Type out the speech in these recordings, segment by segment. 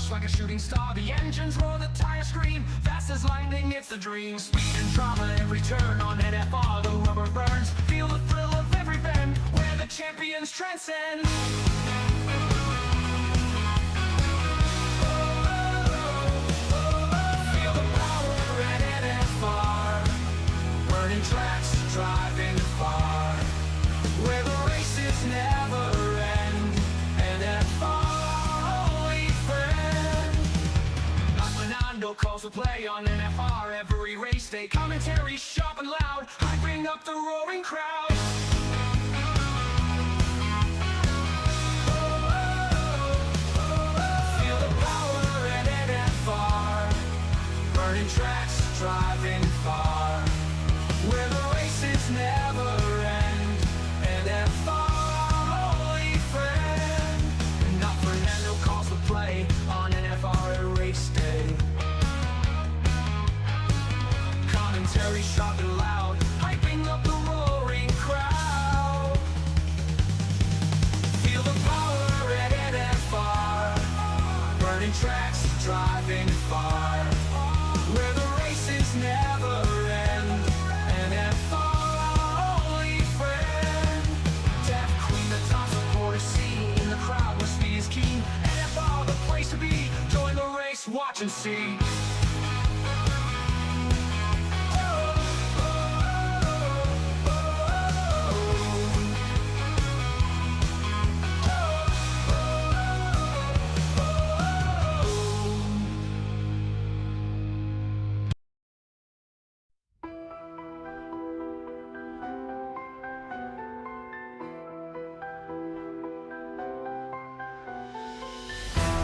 rush like a shooting star. The engines roar, the tires scream, fast as lightning, it's the dream. Speed and drama, every turn on NFR, the rubber burns. Feel the thrill of every bend, where the champions transcend. Feel the power at NFR, burning tracks, driving far, where the races never end. NFR, only friend. Not Fernando calls to play on NFR every race day. Commentary sharp and loud, hyping up the roaring crowd. Feel the power at NFR, burning tracks, driving far, where the races never end. NFR, only friend. Not Fernando calls to play on NFR race day. Commentary sharp and loud, hyping up the roaring crowd. Feel the power at NFR, burning tracks, driving far, where the races never end. NFR, only friend. Deaf Queen, the top supporter scene, in the crowd where speed is keen. NFR, the place to be. Join the race, watch and see.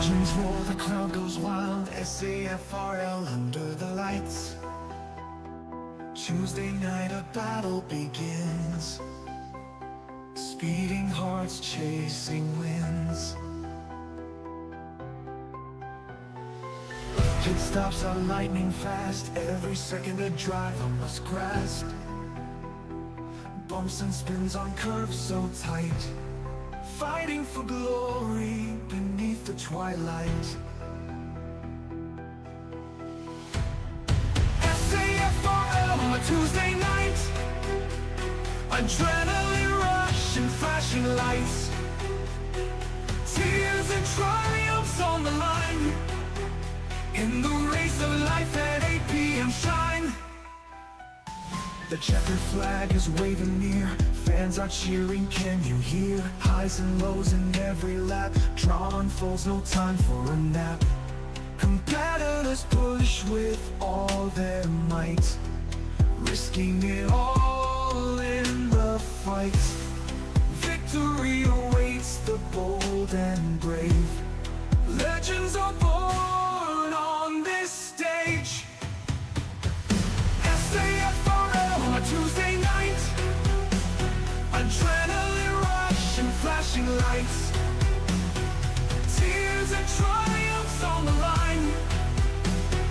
Dreams roar, the crowd goes wild. SAFRL under the lights. Tuesday night a battle begins. Speeding hearts chasing winds. Pit stops are lightning fast. Every second a driver must grasp. Bumps and spins on curves so tight, fighting for glory beneath the twilight. SAFRL on a Tuesday night, adrenaline rush and flashing lights, tears and triumphs on the line. In the race of life at 8 p.m. shine. The checkered flag is waving near, fans are cheering, can you hear? Highs and lows in every lap, draw unfolds, no time for a nap. Competitors push with all their might, risking it all in the fight. Victory awaits the bold and brave. Legends are born on this stage. SAFRL on a Tuesday night, adrenaline rush and flashing lights, tears and triumphs on the line.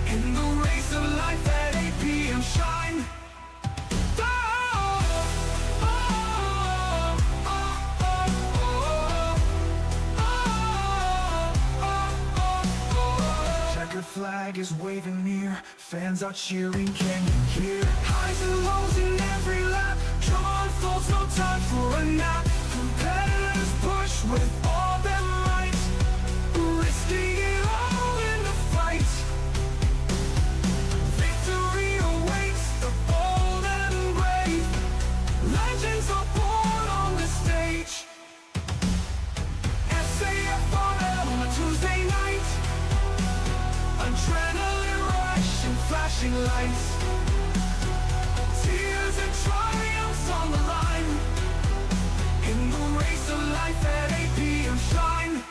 In the race of life at 8 p.m. shine. Checkered flag is waving near, fans are cheering, can you hear? Highs and lows in every lap, drawn falls, no time for a nap. Competitors push with all their might, risking it all in the fight. Victory awaits the bold and brave. Legends are born on the stage. SAFRL on a Tuesday night, adrenaline rush and flashing lights, tears and triumphs on the line. In the race of life at 8 p.m. shine.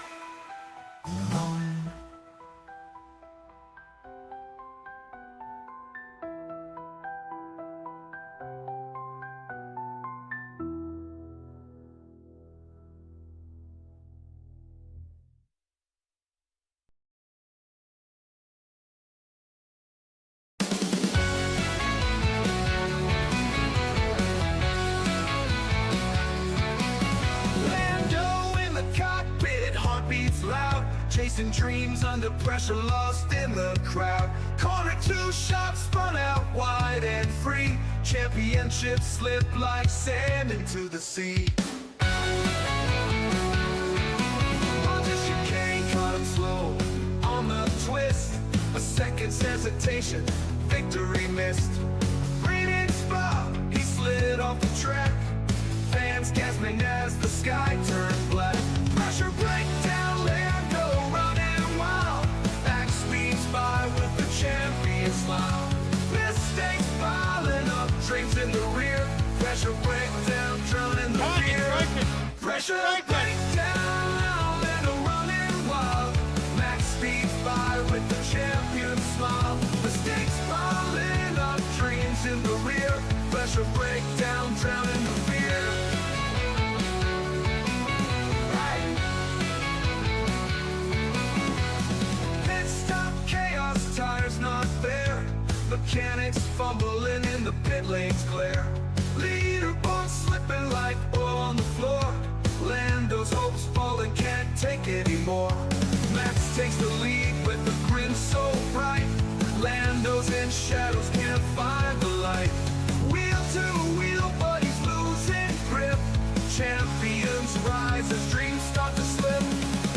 Lando chasing dreams under pressure, lost in the crowd. Corner too sharp, spun out wide and free. Championship slipped like sand into the sea. Just chicane caught him slow on the twist. A second's hesitation, victory missed. Green spot, he slid off the track. Fans gasping as the sky turned black. Pressure breakdown, Lando running wild. Back speeds by with the champion smile. Mistakes piling up, dreams in the rear. Pressure breakdown, drowning the fear. Pressure breakdown, Lando running wild. Max speeds by with the champion smile. Mistakes piling up, dreams in the rear. Pressure breakdown, drowning the fear. Pit stop chaos, tires not there. Mechanics fumbling in the pit lane's glare. Leaderboard slipping like oil on the floor. Lando's hopes falling, can't take anymore. Max takes the lead with a grin so bright. Lando's in shadows, can't find the light. Wheel to wheel, but he's losing grip. Champions rise as dreams start to slip.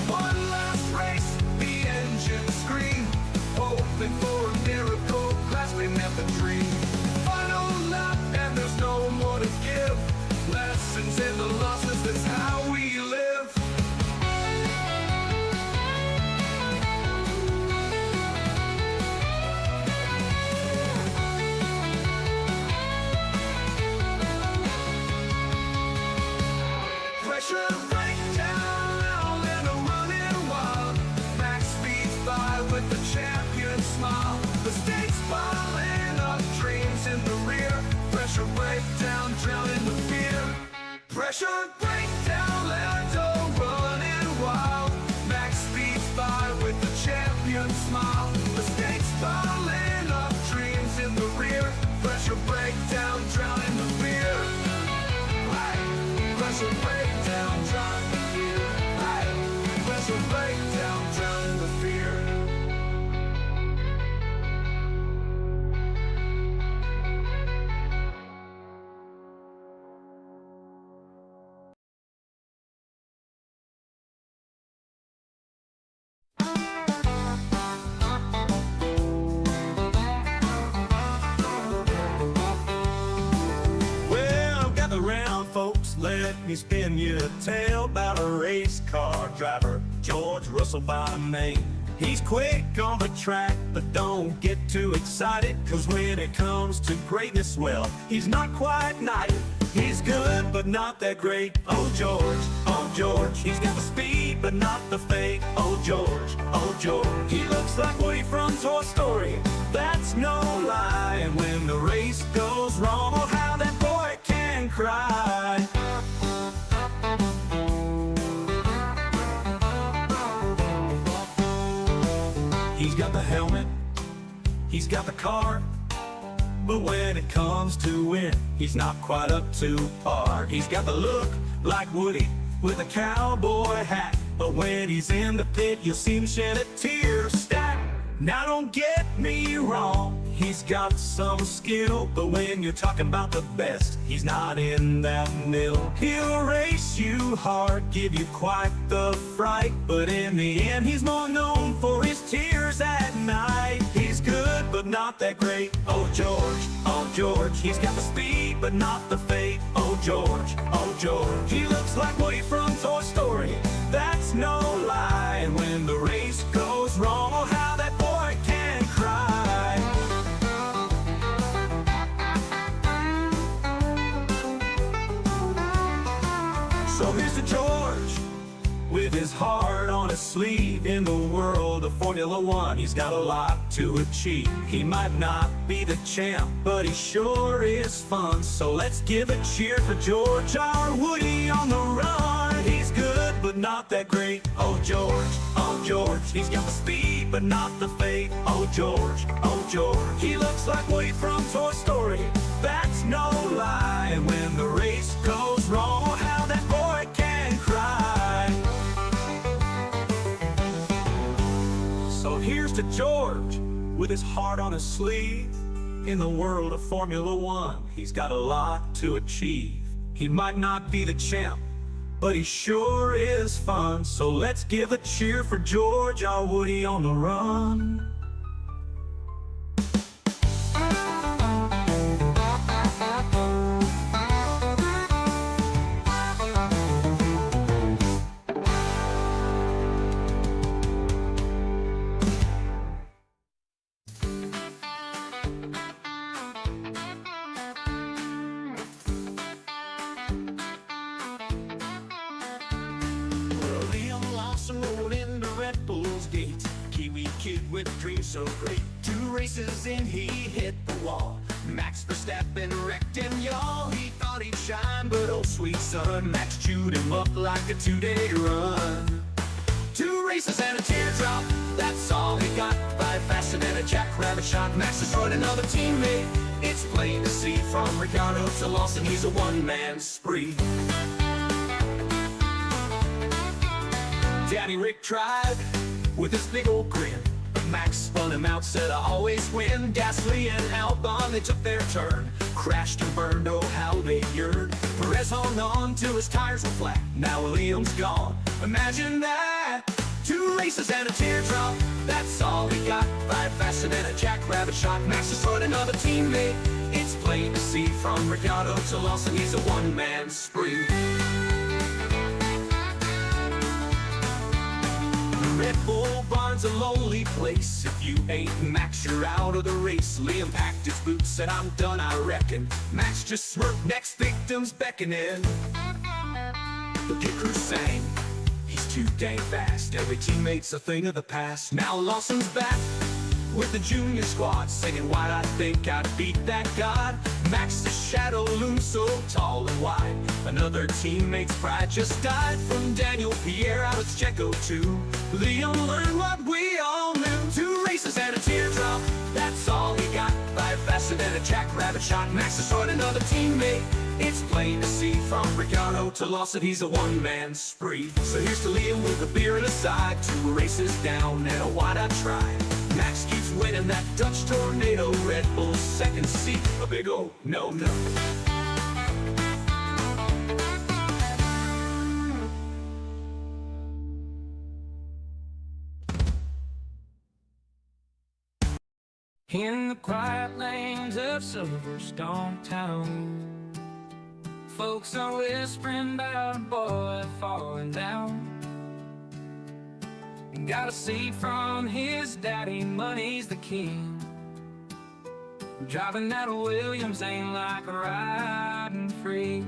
One last race, the engines scream, hoping for a miracle, grasping at the dream. Final lap, and there's no more to give. Lessons in the losses, that's how we live. Pressure breakdown, and a running wild. Max speeds by with the champion smile. Mistakes piling up, dreams in the rear. Pressure breakdown, drowning the fear. Pressure breakdown, Lando running wild. Max speeds by with the champion smile. Mistakes piling up, dreams in the rear. Pressure breakdown, drowning the fear. Pressure breakdown, drowning the fear. Pressure breakdown, drowning the fear. Well, gather round, folks, let me spin you a tale about a race car driver, George Russell by name. He's quick on the track, but don't get too excited, cause when it comes to greatness, well, he's not quite knighted. He's good, but not that great. Oh George, he's got the speed, but not the fate. Oh George, he looks like Woody from Toy Story, that's no lie. And when the race goes wrong, oh how that boy can cry. He's got the helmet, he's got the car, but when it comes to win, he's not quite up to par. He's got the look like Woody with a cowboy hat, but when he's in the pit, you'll see him shed a tear stack. Now don't get me wrong, he's got some skill, but when you're talking about the best, he's not in that middle. He'll race you hard, give you quite the fright, but in the end, he's more known for his tears at night. He's good, but not that great. Oh George, he's got the speed, but not the fate. Oh George, he looks like Woody from Toy Story, that's no lie. And when the race goes wrong, oh how that boy can cry. So here's to George, with his heart on his sleeve. In the world of Formula One, he's got a lot to achieve. He might not be the champ, but he sure is fun. So let's give a cheer for George, our Woody on the run. He's good, but not that great. Oh George, he's got the speed, but not the fate. Oh George, he looks like Woody from Toy Story, that's no lie. And when the race goes wrong, oh how that boy can cry. cheers to George, with his heart on his sleeve. In the world of Formula One, he's got a lot to achieve. He might not be the champ, but he sure is fun. So let's give a cheer for George, our Woody on the run. With dreams so great, 2 races in he hit the wall. Max Verstappen wrecked him, y'all. He thought he'd shine, but oh sweet son, Max chewed him up like a 2-day run. 2 races and a teardrop, that's all he got. 5 faster than a jackrabbit shot. Max destroyed another teammate. It's plain to see from Ricciardo to Lawson, he's a one-man spree. Daddy Rick tried with his big old grin. Max spun him out, said I always win. Gasly and Albon, they took their turn. Crashed and burned, oh how they yearned. Perez hung on till his tires were flat. Now Williams gone, imagine that. 2 races and a teardrop, that's all he got. 5 faster than a jackrabbit shot. Max destroyed another teammate. It's plain to see from Ricciardo to Lawson, he's a one-man spree. Red Bull barn's a lonely place. If you ain't Max, you're out of the race. Liam packed his boots, said I'm done, I reckon. Max just smirked, next victim's beckoning. The pit crew sang, he's too dang fast. Every teammate's a thing of the past. Now Lawson's back with the junior squad, singing why'd I think I'd beat that god. Max's shadow looms so tall and wide. Another teammate's pride just died. From Daniel Pierre out of Checo too. Liam learned what we all knew. 2 races and a teardrop, that's all he got. 5 faster than a jackrabbit shot. Max destroyed another teammate. It's plain to see from Ricciardo to Lawson, he's a one-man spree. So here's to Liam with a beer and a side. 2 races down and a wide-eyed try. Max keeps winning that Dutch tornado. Red Bull's second seat, a big oh no. In the quiet lanes of Silverstone town, folks are whispering about a boy falling down. Got a seat from his daddy, money's the king. Driving that Williams ain't like riding free.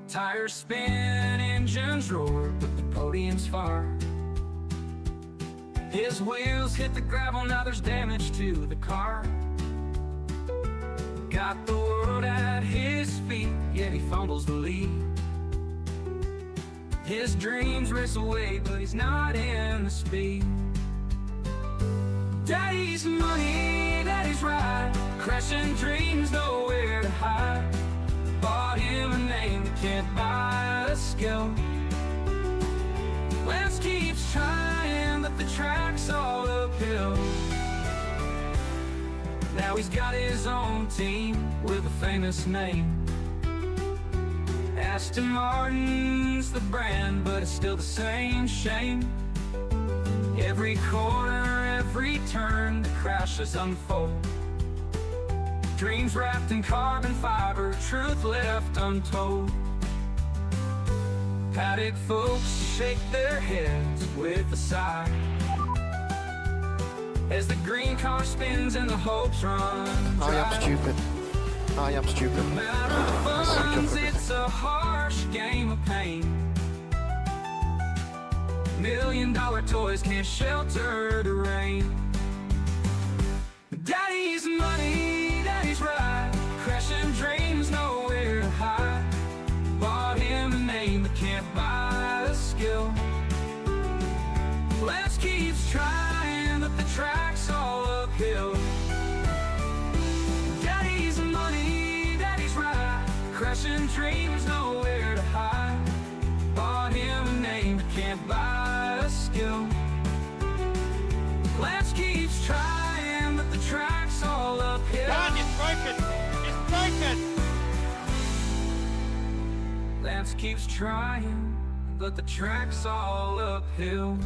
Tires spin, engines roar, but the podium's far. His wheels hit the gravel, now there's damage to the car. Got the world at his feet, yet he fumbles the lead. His dreams race away, but he's not in the speed. Daddy's money, daddy's ride, crashing dreams, nowhere to hide. Bought him a name that can't buy a skill. Lance keeps trying, but the track's all uphill. Now he's got his own team with a famous name. Aston Martin's the brand, but it's still the same shame. Every corner, every turn, the crashes unfold. Dreams wrapped in carbon fiber, truth left untold. Paddock folks shake their heads with a sigh as the green car spins and the hopes run dry. I am stupid. I am stupid. No matter the funds, it's a harsh game of pain. $1 million toys can't shelter the rain. Daddy's money, daddy's ride, crashing dreams, nowhere to hide. Bought him a name that can't buy a skill. Lance keeps trying, but the track's all uphill. Daddy's money, daddy's ride, crashing dreams, nowhere to hide. Bought him a name that can't buy a skill. keeps trying, but the track's all uphill.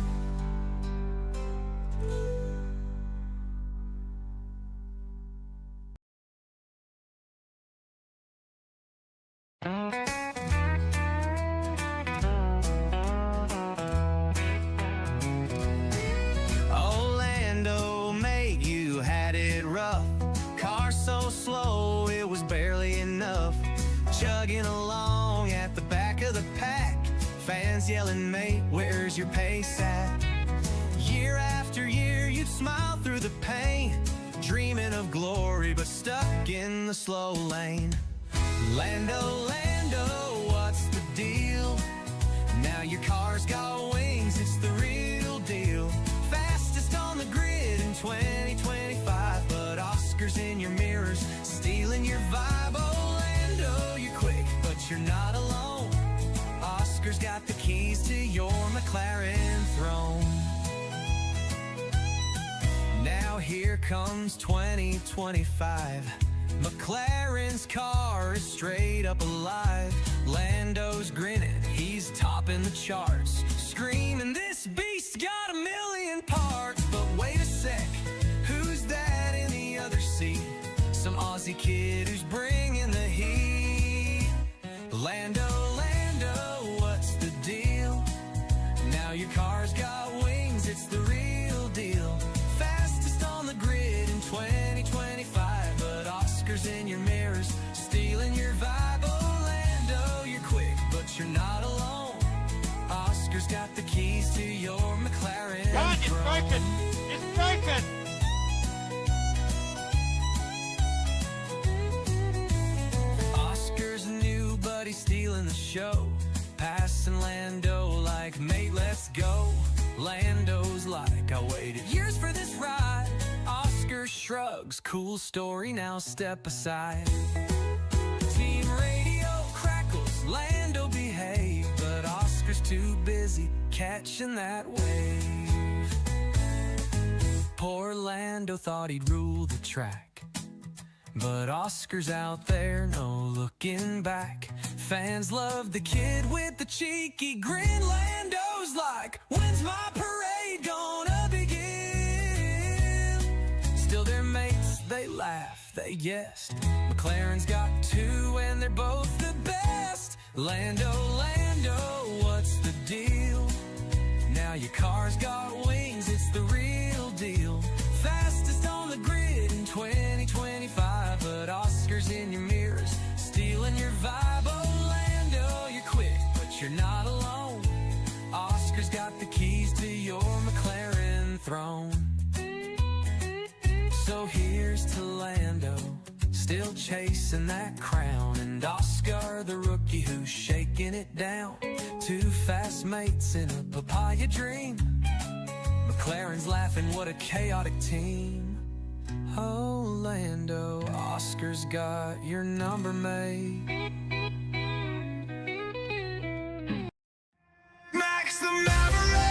Orlando, mate, you had it rough. Car so slow, it was barely enough. Chugging along at the back of the pack, fans yelling, mate, where's your pace at? Year after year, you'd smile through the pain, dreaming of glory, but stuck in the slow lane. Lando, Lando, what's the deal? Now your car's got wings, it's the real deal. Fastest on the grid in 2025, but Oscars in your mirrors, stealing your vibe. Orlando, you're quick, but you're not alone. Oscar's got the keys to your McLaren throne. Now here comes 2025. McLaren's car is straight up alive. Lando's grinning, he's topping the charts, screaming, this beast's got 1,000,000 parts. But wait a sec, who's that in the other seat? Some Aussie kid who's bringing the heat. Lando, Lando, what's the deal? Now your car's got wings, it's the real deal. Fastest on the grid in 2025, but Oscars in your mirrors, stealing your vibe. Orlando, you're quick, but you're not alone. Oscar's got the keys to your McLaren God, it's throne. broken! It's broken! Oscar's new, but he's stealing the show. Passing Lando like, mate, let's go. Lando's like, I waited years for this ride. Oscar shrugs, cool story, now step aside. Team radio crackles, Lando behave, but Oscar's too busy catching that wave. Poor Lando thought he'd rule the track, but Oscar's out there, no looking back. Fans love the kid with the cheeky grin. Lando's like, when's my parade gonna begin? Still their mates, they laugh, they jest. McLaren's got two and they're both the best. Lando, Lando, what's the deal? Now your car's got wings, it's the real deal. Fastest on the grid in 2025, but Oscars in your mirrors, stealing your vibe. Orlando, you're quick, but you're not alone. Oscar's got the keys to your McLaren throne. So here's to Lando, still chasing that crown, and Oscar the rookie who's shaking it down. Two fast mates in a papaya dream. McLaren's laughing, what a chaotic team. Oh, Lando, Oscar's got your number made. Max the Maverick!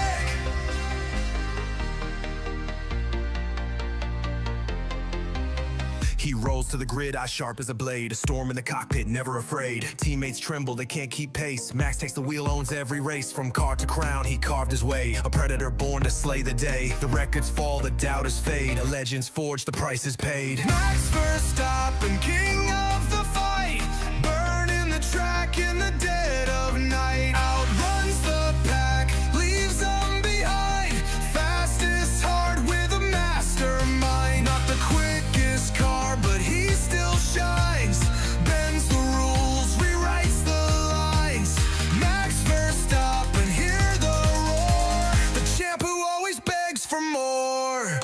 He rolls to the grid, eye sharp as a blade. A storm in the cockpit, never afraid. Teammates tremble, they can't keep pace. Max takes the wheel, owns every race. From car to crown, he carved his way. A predator born to slay the day. The records fall, the doubters fade. A legend's forged, the price is paid. Max Verstappen, king of the fight, burning the track in the dead of night. Outruns the pack, leaves them behind. Fastest heart with a mastermind. Not the quickest car, but he still shines. Bends the rules, rewrites the lines. Max Verstappen, hear the roar. The champ who always begs for more.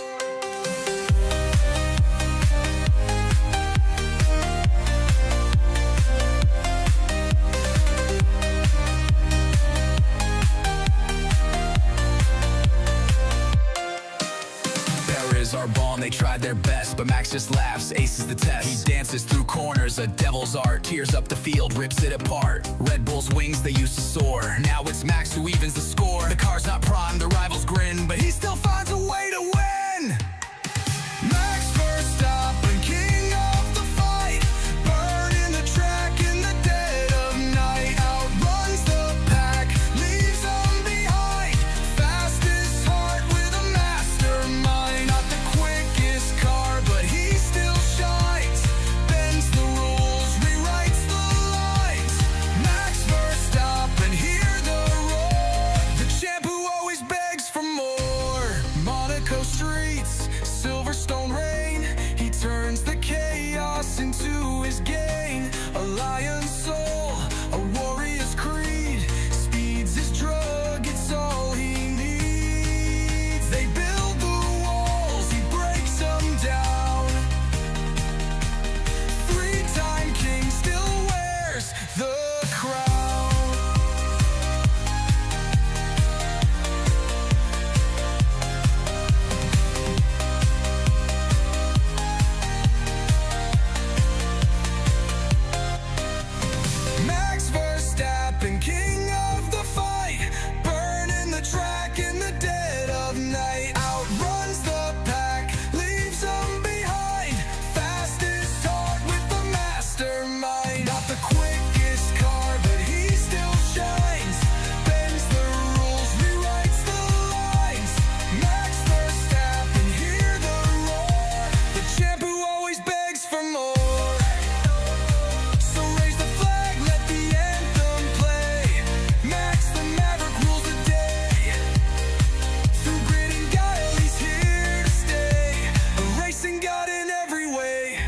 Our bond, they tried their best, but Max just laughs, aces the test. He dances through corners, a devil's art, tears up the field, rips it apart. Red Bull's wings, they used to soar. Now it's Max who evens the score. The car's not prime, the rivals grin, but he still finds a way to win. Max Verstappen, king of the fight, burning the track in the dead of night. Outruns race, Silverstone rain. He turns the chaos into his gain. A lion's soul, a warrior's creed. Speed's his drug, it's all he needs. They build the walls, he breaks them down. Three-time king still wears the crown. Max Verstappen, king of the fight, burning the track in the dead of night. Outruns the pack, leaves them behind. Fastest heart with the mastermind. Not the quickest car, but he still shines. Bends the rules, rewrites the lines. Max Verstappen, hear the roar. The champ who always begs for more. So raise the flag, let the anthem play. Max the Maverick rules the day. Through grit and guile, he's here to stay. A racing god in every way.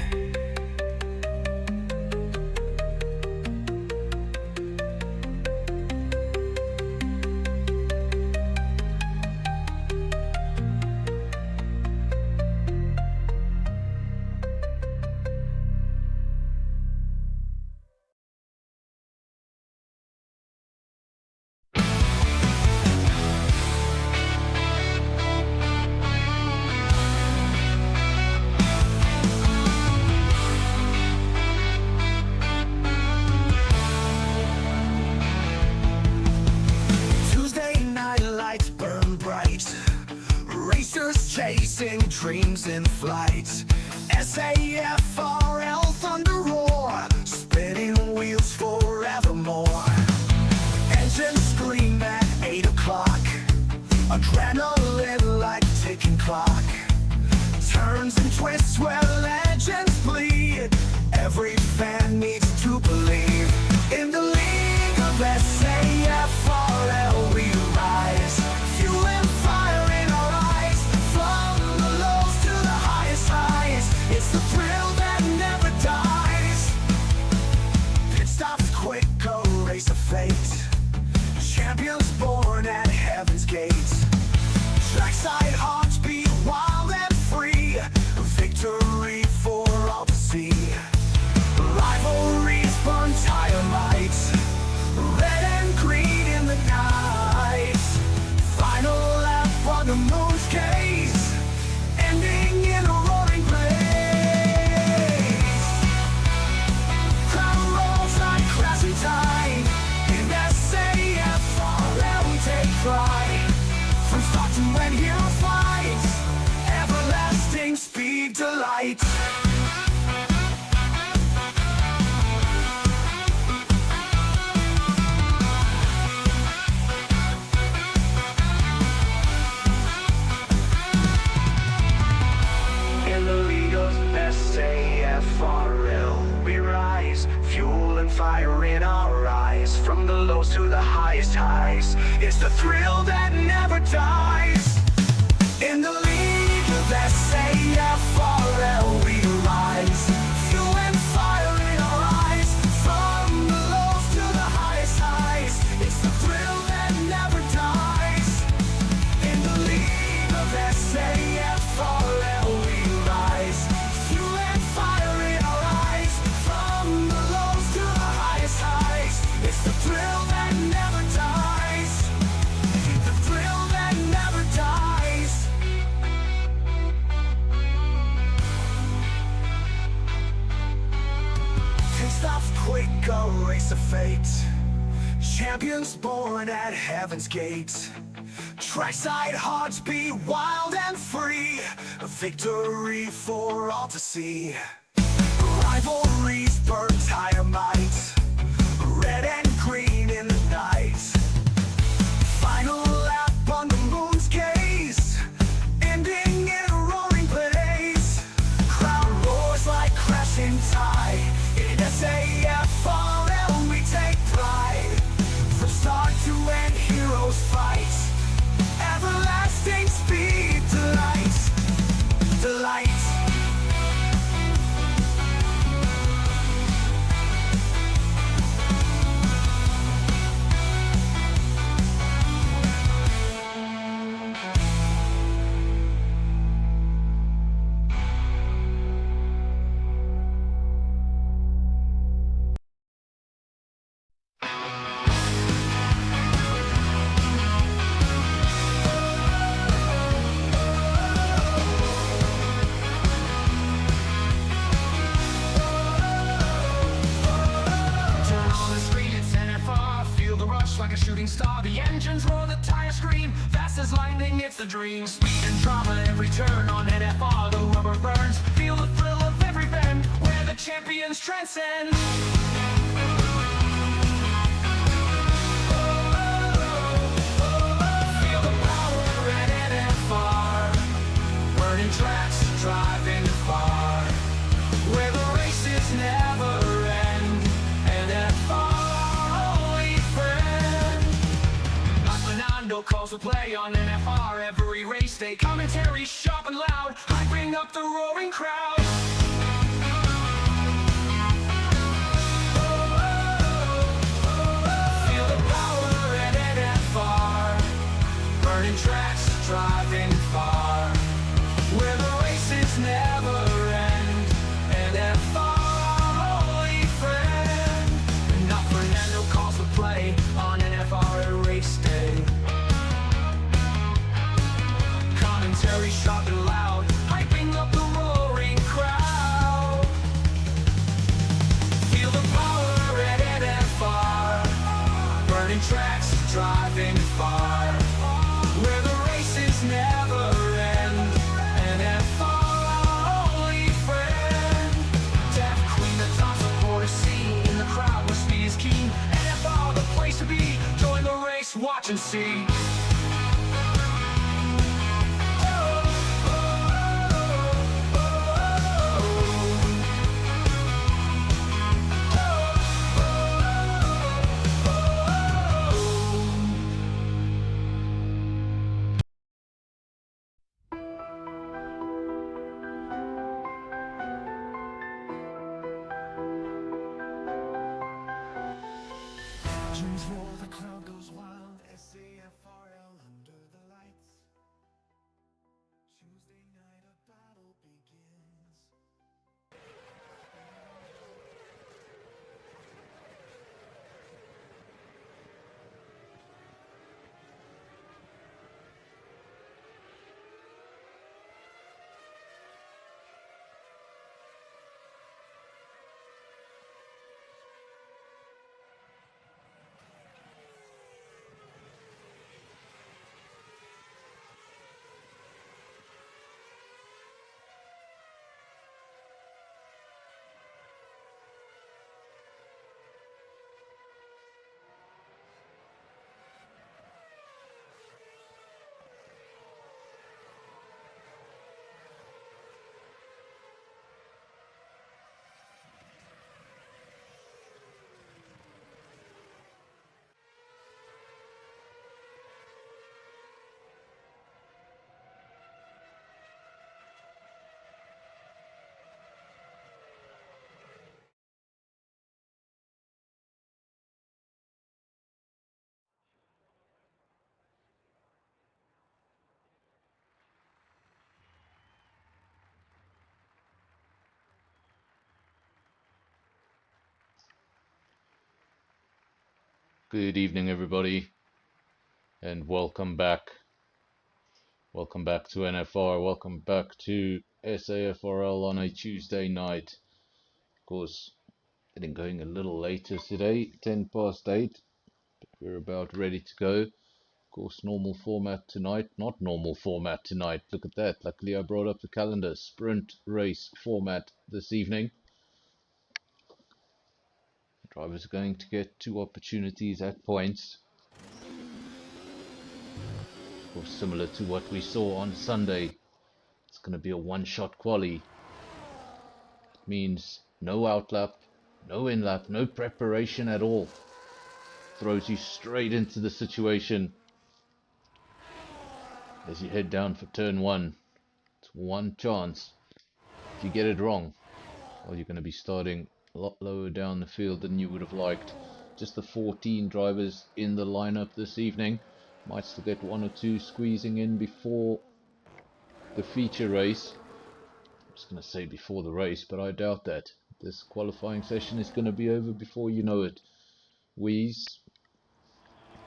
Tuesday night lights burn bright. Racers chasing dreams in flight. SAFRL thunder roar. Spinning wheels forevermore. Engines scream at 8 o'clock. Adrenaline like ticking clock. Turns and twists where legends bleed. Every fan needs to believe. In the league of SAFRL we rise. Fuel and fire in our eyes. From the lows to the highest highs. It's the thrill that never dies. Pit stops quick, a race of fate. Champions born at heaven's gates. Trackside hearts beat wild and free. Victory for all to see. Rivalries burn tire lights. Red and green in the night. Final lap on the moon's gaze. Ending in a roaring blaze. Crowd rolls like crashing tide. In SAFRL we take pride. From start to end hero fights. Everlasting speed delight. In the league of SAFRL we rise. Fuel and fire in our eyes. From the lows to the highest highs. It's the thrill that never dies. In the league of SAFRL we rise. Fuel and fire in our eyes. From the lows to the highest highs. It's the thrill that never dies. In the league of SAFRL we rise. Fuel and fire in our eyes. From the lows to the highest highs. It's the thrill that never dies. The thrill that never dies. Pit stops quick, a race of fate. Champions born at heaven's gate. Trackside hearts beat wild and free. A victory for all to see. Rivalries burn tire might. Red and green in the night. Final lap on the moon's gaze. Ending in a roaring blaze. Crowd roars like crashing tide. In SAFRL we take pride. From start to end heroes fight. Everlasting speed delight. it's the dream. Speed and drama, every turn on NFR, the rubber burns. Feel the thrill of every bend, where the champions transcend. Feel the power at NFR, burning tracks, driving far, where the races never end. NFR, only friend. Like Fernando calls the play on NFR every race day. Commentary sharp and loud, hyping up the roaring crowd. Feel the power at NFR, burning tracks, driving far, where the races never end. NFR, only friend. Not Fernando calls the play on NFR at race day. Commentary sharp and loud, hyping up the roaring crowd. Feel the power at NFR, burning tracks, driving far, where the races never end. NFR, only friend. Deaf Queen, the top supporter scene, in the crowd where speed is keen. NFR, the place to be. Join the race, watch and see. Engines roar, the crowd goes wild. SAFRL under the lights. Tuesday night, a battle begins. Good evening, everybody, and welcome back. Welcome back to NFR. Welcome back to SAFRL on a Tuesday night. Of course, getting going a little later today, 10 past 8. But we're about ready to go. Of course, normal format tonight. Not normal format tonight. Look at that. Luckily, I brought up the calendar. Sprint race format this evening. Drivers are going to get 2 opportunities at points. Of course, similar to what we saw on Sunday. It's going to be a one-shot quali. It means no outlap, no in-lap, no preparation at all. Throws you straight into the situation as you head down for turn 1. It's one chance. If you get it wrong, well, you're going to be starting a lot lower down the field than you would have liked. Just the 14 drivers in the lineup this evening. Might still get 1 or 2 squeezing in before the feature race. I'm just going to say before the race, but I doubt that. This qualifying session is going to be over before you know it. Wheeze,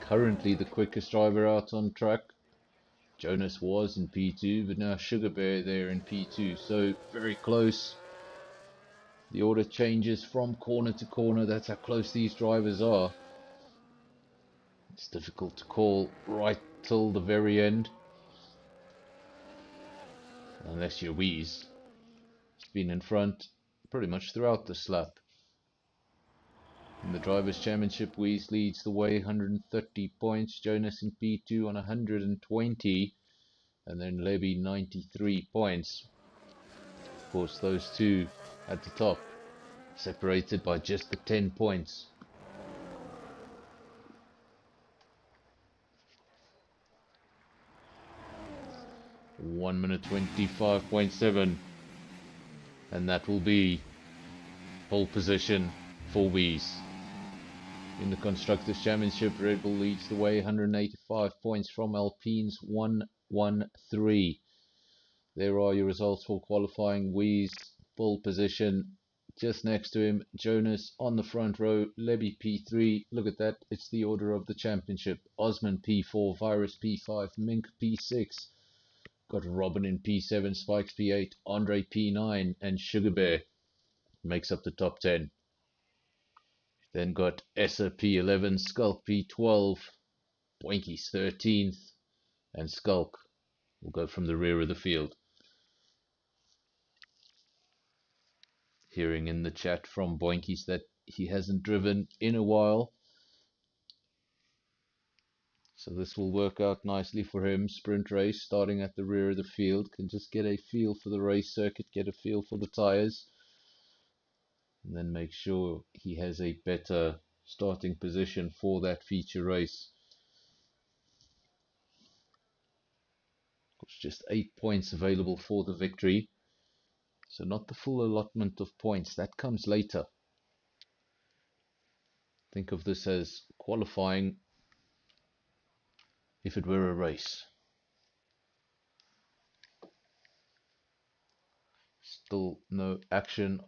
currently the quickest driver out on track. Jonas was in P2, but now Sugar Bear there in P2, so very close. The order changes from corner to corner. That's how close these drivers are. It's difficult to call right till the very end. unless you're Wheeze. He's been in front pretty much throughout this lap. In the Drivers' Championship, Wheeze leads the way, 130 points. Jonas in P2 on 120, and then Levy 93 points. Of course, those two at the top, separated by just the 10 points. One minute 25.7, and that will be pole position for Wheeze. In the Constructors' Championship, Red Bull leads the way, 185 points from Alpine's 113. There are your results for qualifying. Wheeze pole position, just next to him Jonas on the front row, Lebby P3. Look at that, it's the order of the championship. Osman P4, Virus P5, Mink P6, got Robin in P7, Spikes P8, Andre P9, and Sugar Bear makes up the top 10. Then got Essa P11, Skulk P12, Boinky's 13th, and Skulk will go from the rear of the field. Hearing in the chat from Boinky's that he hasn't driven in a while, so this will work out nicely for him. Sprint race starting at the rear of the field, can just get a feel for the race circuit, get a feel for the tires, and then make sure he has a better starting position for that feature race. Of course, just 8 points available for the victory, so not the full allotment of points, that comes later. Think of this as qualifying if it were a race. Still no action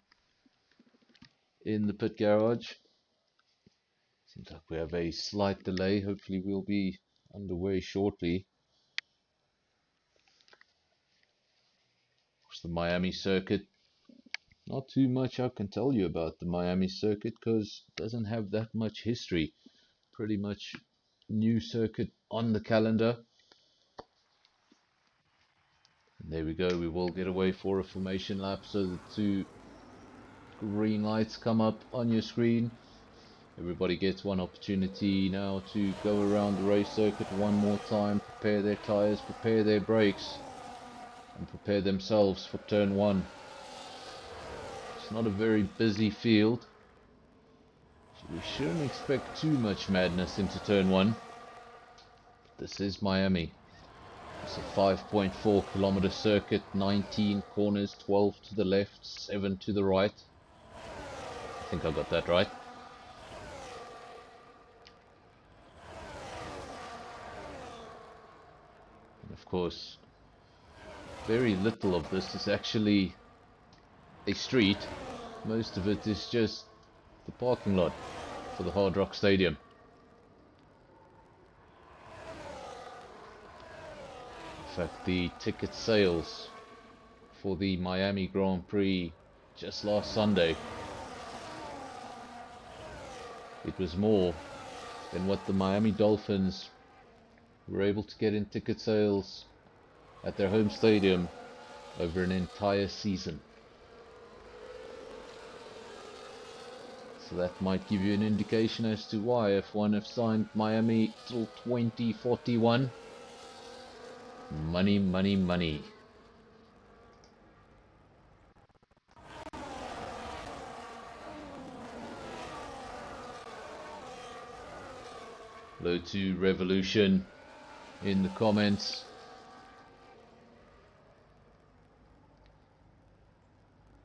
in the pit garage. Seems like we have a slight delay. Hopefully we'll be underway shortly. Of course, the Miami circuit, not too much I can tell you about the Miami circuit because it doesn't have that much history. Pretty much new circuit on the calendar. And there we go, we will get away for a formation lap, so the two green lights come up on your screen. Everybody gets one opportunity now to go around the race circuit one more time, prepare their tires, prepare their brakes, and prepare themselves for turn one. It's not a very busy field, so we shouldn't expect too much madness into turn one. This is Miami. It's a 5.4 kilometer circuit, 19 corners, 12 to the left, 7 to the right. I think I got that right. And of course, very little of this is actually a street. Most of it is just the parking lot for the Hard Rock Stadium. In fact, the ticket sales for the Miami Grand Prix just last Sunday, it was more than what the Miami Dolphins were able to get in ticket sales at their home stadium over an entire season. So that might give you an indication as to why F1 have signed Miami till 2041. Money, money, money. Hello to Revolution in the comments.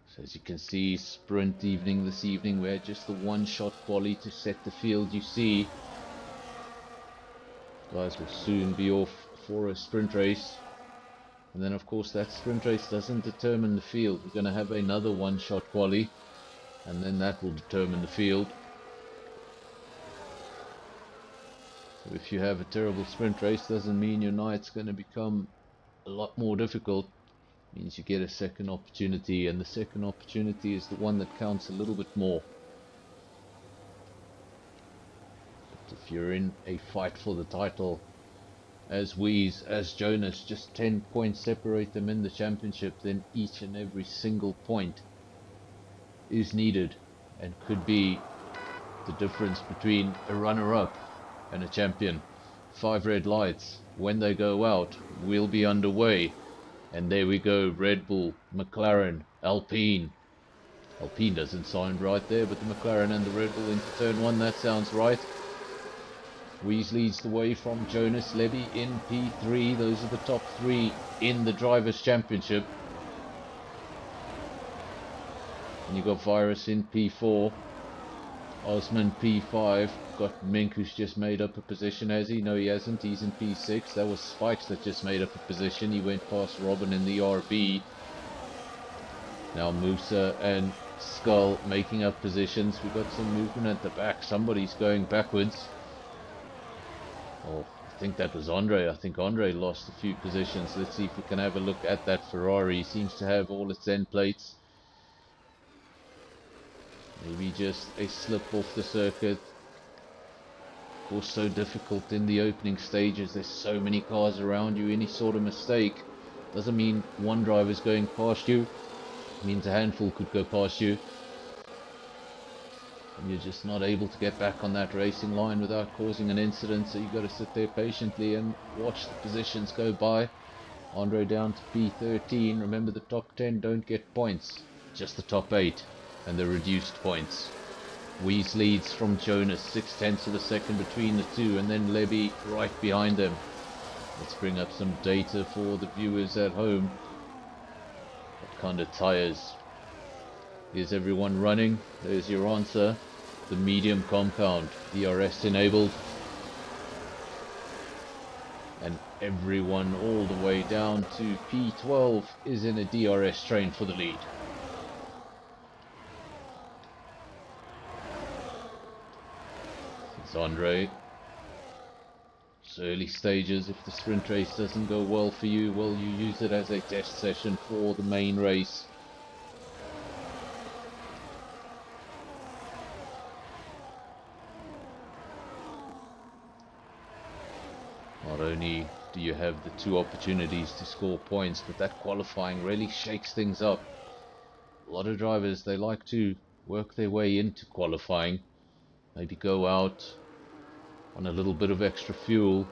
So as you can see, sprint evening this evening. We had just the one shot quali to set the field. You see, guys will soon be off for a sprint race, and then of course that sprint race doesn't determine the field. We're going to have another one shot quali, and then that will determine the field. So if you have a terrible sprint race, doesn't mean your night's going to become a lot more difficult. It means you get a second opportunity, and the second opportunity is the one that counts a little bit more. But if you're in a fight for the title as Wees, as Jonas, just 10 points separate them in the championship, then each and every single point is needed and could be the difference between a runner-up and a champion. 5 red lights. When they go out, we'll be underway. And there we go, Red Bull, McLaren, Alpine. Alpine doesn't sound right there, but the McLaren and the Red Bull into turn 1, that sounds right. Wees leads the way from Jonas, Levy in P3. Those are the top 3 in the Drivers' Championship. And you got Virus in P4. Osman P5. Got Mink, who's just made up a position, has he? No, he hasn't. He's in P6. That was Spikes that just made up a position. He went past Robin in the RB. Now Musa and Skull making up positions. We've got some movement at the back. Somebody's going backwards. Oh, I think that was Andre. I think Andre lost a few positions. Let's see if we can have a look at that Ferrari. He seems to have all its end plates. Maybe just a slip off the circuit. Of course, so difficult in the opening stages. There's so many cars around you. Any sort of mistake doesn't mean one driver's going past you. It means a handful could go past you. And you're just not able to get back on that racing line without causing an incident. So you've got to sit there patiently and watch the positions go by. Andre down to P13. Remember, the top 10 don't get points. Just the top 8 and the reduced points. Wees leads from Jonas, 0.6 of a second between the two, and then Levy right behind them. Let's bring up some data for the viewers at home. What kind of tyres? Is everyone running? There's your answer. The medium compound, DRS enabled. And everyone all the way down to P12 is in a DRS train for the lead. It's Andre. It's early stages. If the sprint race doesn't go well for you, well, you use it as a test session for the main race. Not only do you have the 2 opportunities to score points, but that qualifying really shakes things up. A lot of drivers, they like to work their way into qualifying. Maybe go out on a little bit of extra fuel,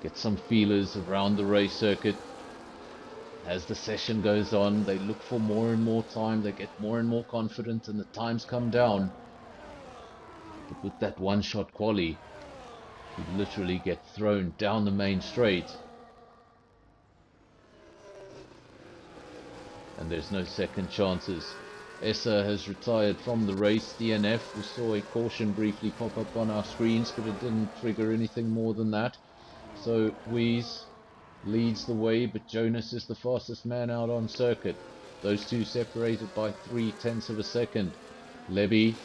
get some feelers around the race circuit. As the session goes on, they look for more and more time, they get more and more confident, and the times come down. But with that one-shot quali, you literally get thrown down the main straight, and there's no second chances. Essa has retired from the race. DNF, we saw a caution briefly pop up on our screens, but it didn't trigger anything more than that. So Wees leads the way, but Jonas is the fastest man out on circuit. Those two separated by 0.3 of a second. Levy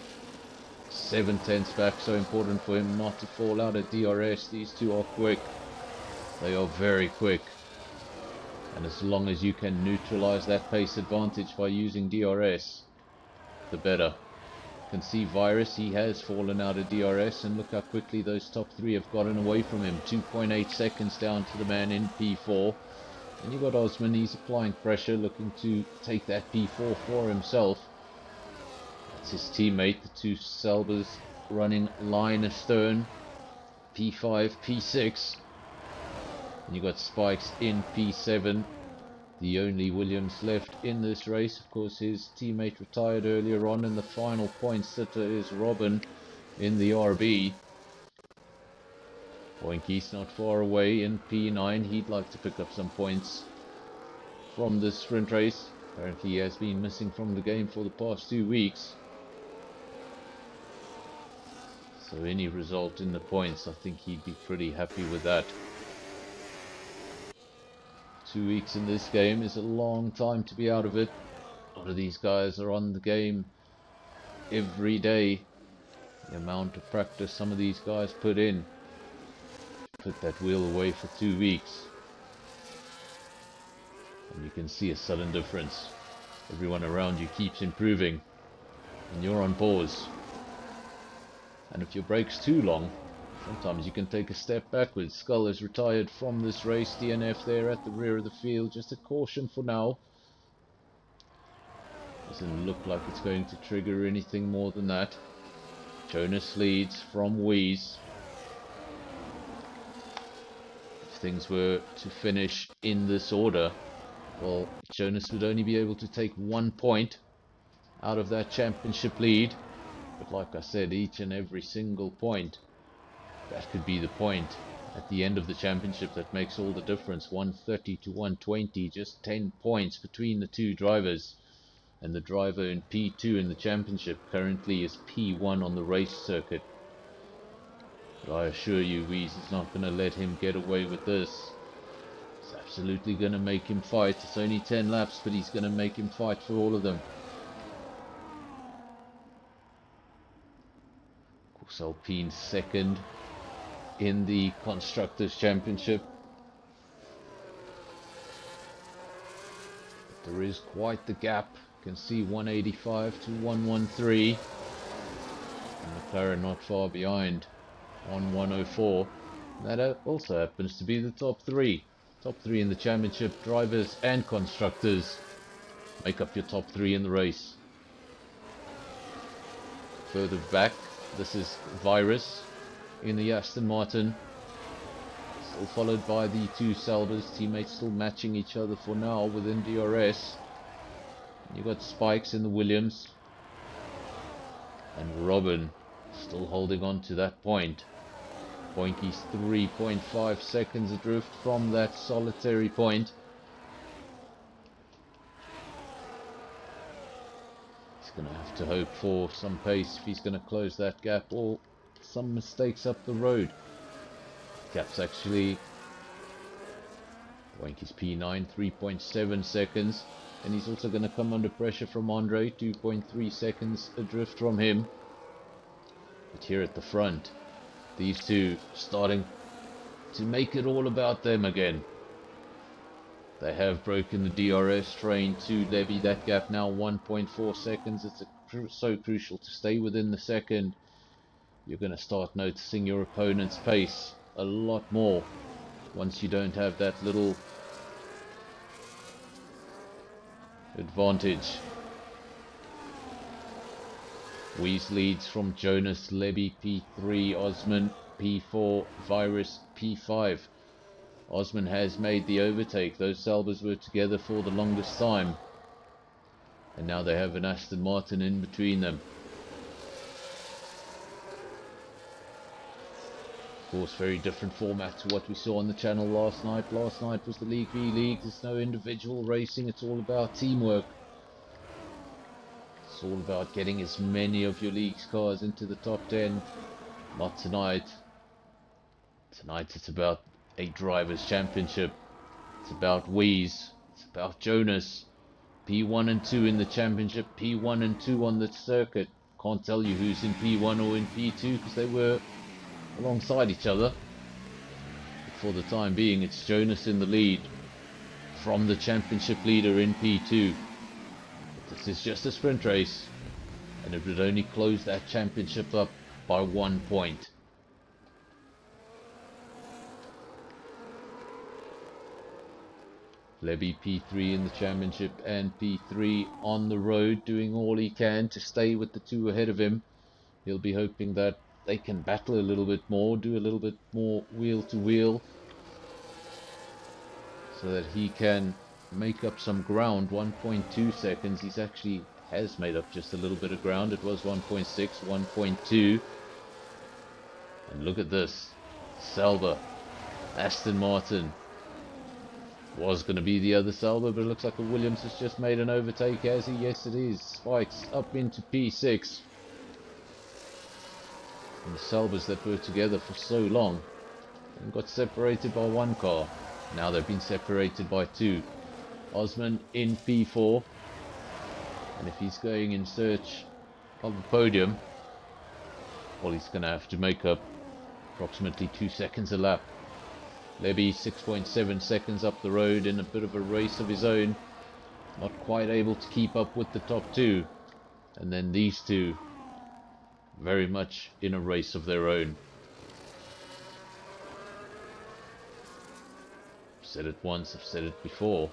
0.7 back, so important for him not to fall out at DRS. These two are quick. They are very quick. And as long as you can neutralize that pace advantage by using DRS, the better. You can see Virus, he has fallen out of DRS, and look how quickly those top 3 have gotten away from him. 2.8 seconds down to the man in P4. And you got Osman, he's applying pressure, looking to take that P4 for himself. That's his teammate, the two Selbers running line astern. P5, P6. And you got Spikes in P7. The only Williams left in this race. Of course, his teammate retired earlier on, and the final point sitter is Robin in the RB. Boinky's not far away in P9. He'd like to pick up some points from this sprint race. Apparently he has been missing from the game for the past 2 weeks. So any result in the points, I think he'd be pretty happy with that. 2 weeks in this game is a long time to be out of it. A lot of these guys are on the game every day. The amount of practice some of these guys put in. Put that wheel away for 2 weeks, and you can see a sudden difference. Everyone around you keeps improving, and you're on pause. And if your break's too long, Sometimes you can take a step backwards. Skull has retired from this race. DNF there at the rear of the field. Just a caution for now. Doesn't look like it's going to trigger anything more than that. Jonas leads from Wheeze. If things were to finish in this order, well, Jonas would only be able to take 1 point out of that championship lead. But like I said, each and every single point, that could be the point at the end of the championship that makes all the difference. 130 to 120, just 10 points between the two drivers. And the driver in P2 in the championship currently is P1 on the race circuit. But I assure you, Wheeze is not going to let him get away with this. He's absolutely going to make him fight. It's only 10 laps, but he's going to make him fight for all of them. Of course, Alpine's second in the Constructors' Championship. But there is quite the gap. You can see 185 to 113. And McLaren not far behind on 104. That also happens to be the top three. Top three in the championship, drivers and constructors make up your top three in the race. Further back, this is Virus in the Aston Martin. Still followed by the two Selbers, teammates still matching each other for now within DRS. You got Spikes in the Williams. And Robin still holding on to that point. Boinky's 3.5 seconds adrift from that solitary point. He's going to have to hope for some pace if he's going to close that gap, or some mistakes up the road. Gap's actually Boinky's P9, 3.7 seconds. And he's also going to come under pressure from Andre, 2.3 seconds adrift from him. But here at the front, these two starting to make it all about them again. They have broken the DRS train to levy that gap now, 1.4 seconds. It's so crucial to stay within the second. You're going to start noticing your opponent's pace a lot more once you don't have that little advantage. Wheeze leads from Jonas, Lebby P3, Osman P4, Virus P5. Osman has made the overtake. Those Selbers were together for the longest time. And now they have an Aston Martin in between them. Of course, very different format to what we saw on the channel last night. Last night was the League v League. There's no individual racing. It's all about teamwork. It's all about getting as many of your league's cars into the top 10. Not tonight. Tonight it's about a drivers' championship. It's about Wheeze. It's about Jonas. P1 and 2 in the championship. P1 and 2 on the circuit. Can't tell you who's in P1 or in P2 because they were alongside each other. But for the time being, it's Jonas in the lead from the championship leader in P2. But this is just a sprint race, and it would only close that championship up by 1 point. Lebby P3 in the championship and P3 on the road, doing all he can to stay with the two ahead of him. He'll be hoping that they can battle a little bit more, do a little bit more wheel to wheel, so that he can make up some ground. 1.2 seconds. He's actually has made up just a little bit of ground. It was 1.6, 1.2. And look at this. Sauber, Aston Martin. Was going to be the other Sauber, but it looks like a Williams has just made an overtake, has he? Yes, it is. Spikes up into P6. And the Saubers that were together for so long and got separated by one car. Now they've been separated by two. Osman in P4. And if he's going in search of the podium, well, he's going to have to make up approximately 2 seconds a lap. Lebby 6.7 seconds up the road in a bit of a race of his own. Not quite able to keep up with the top two. And then these two very much in a race of their own. said it once, I've said it before.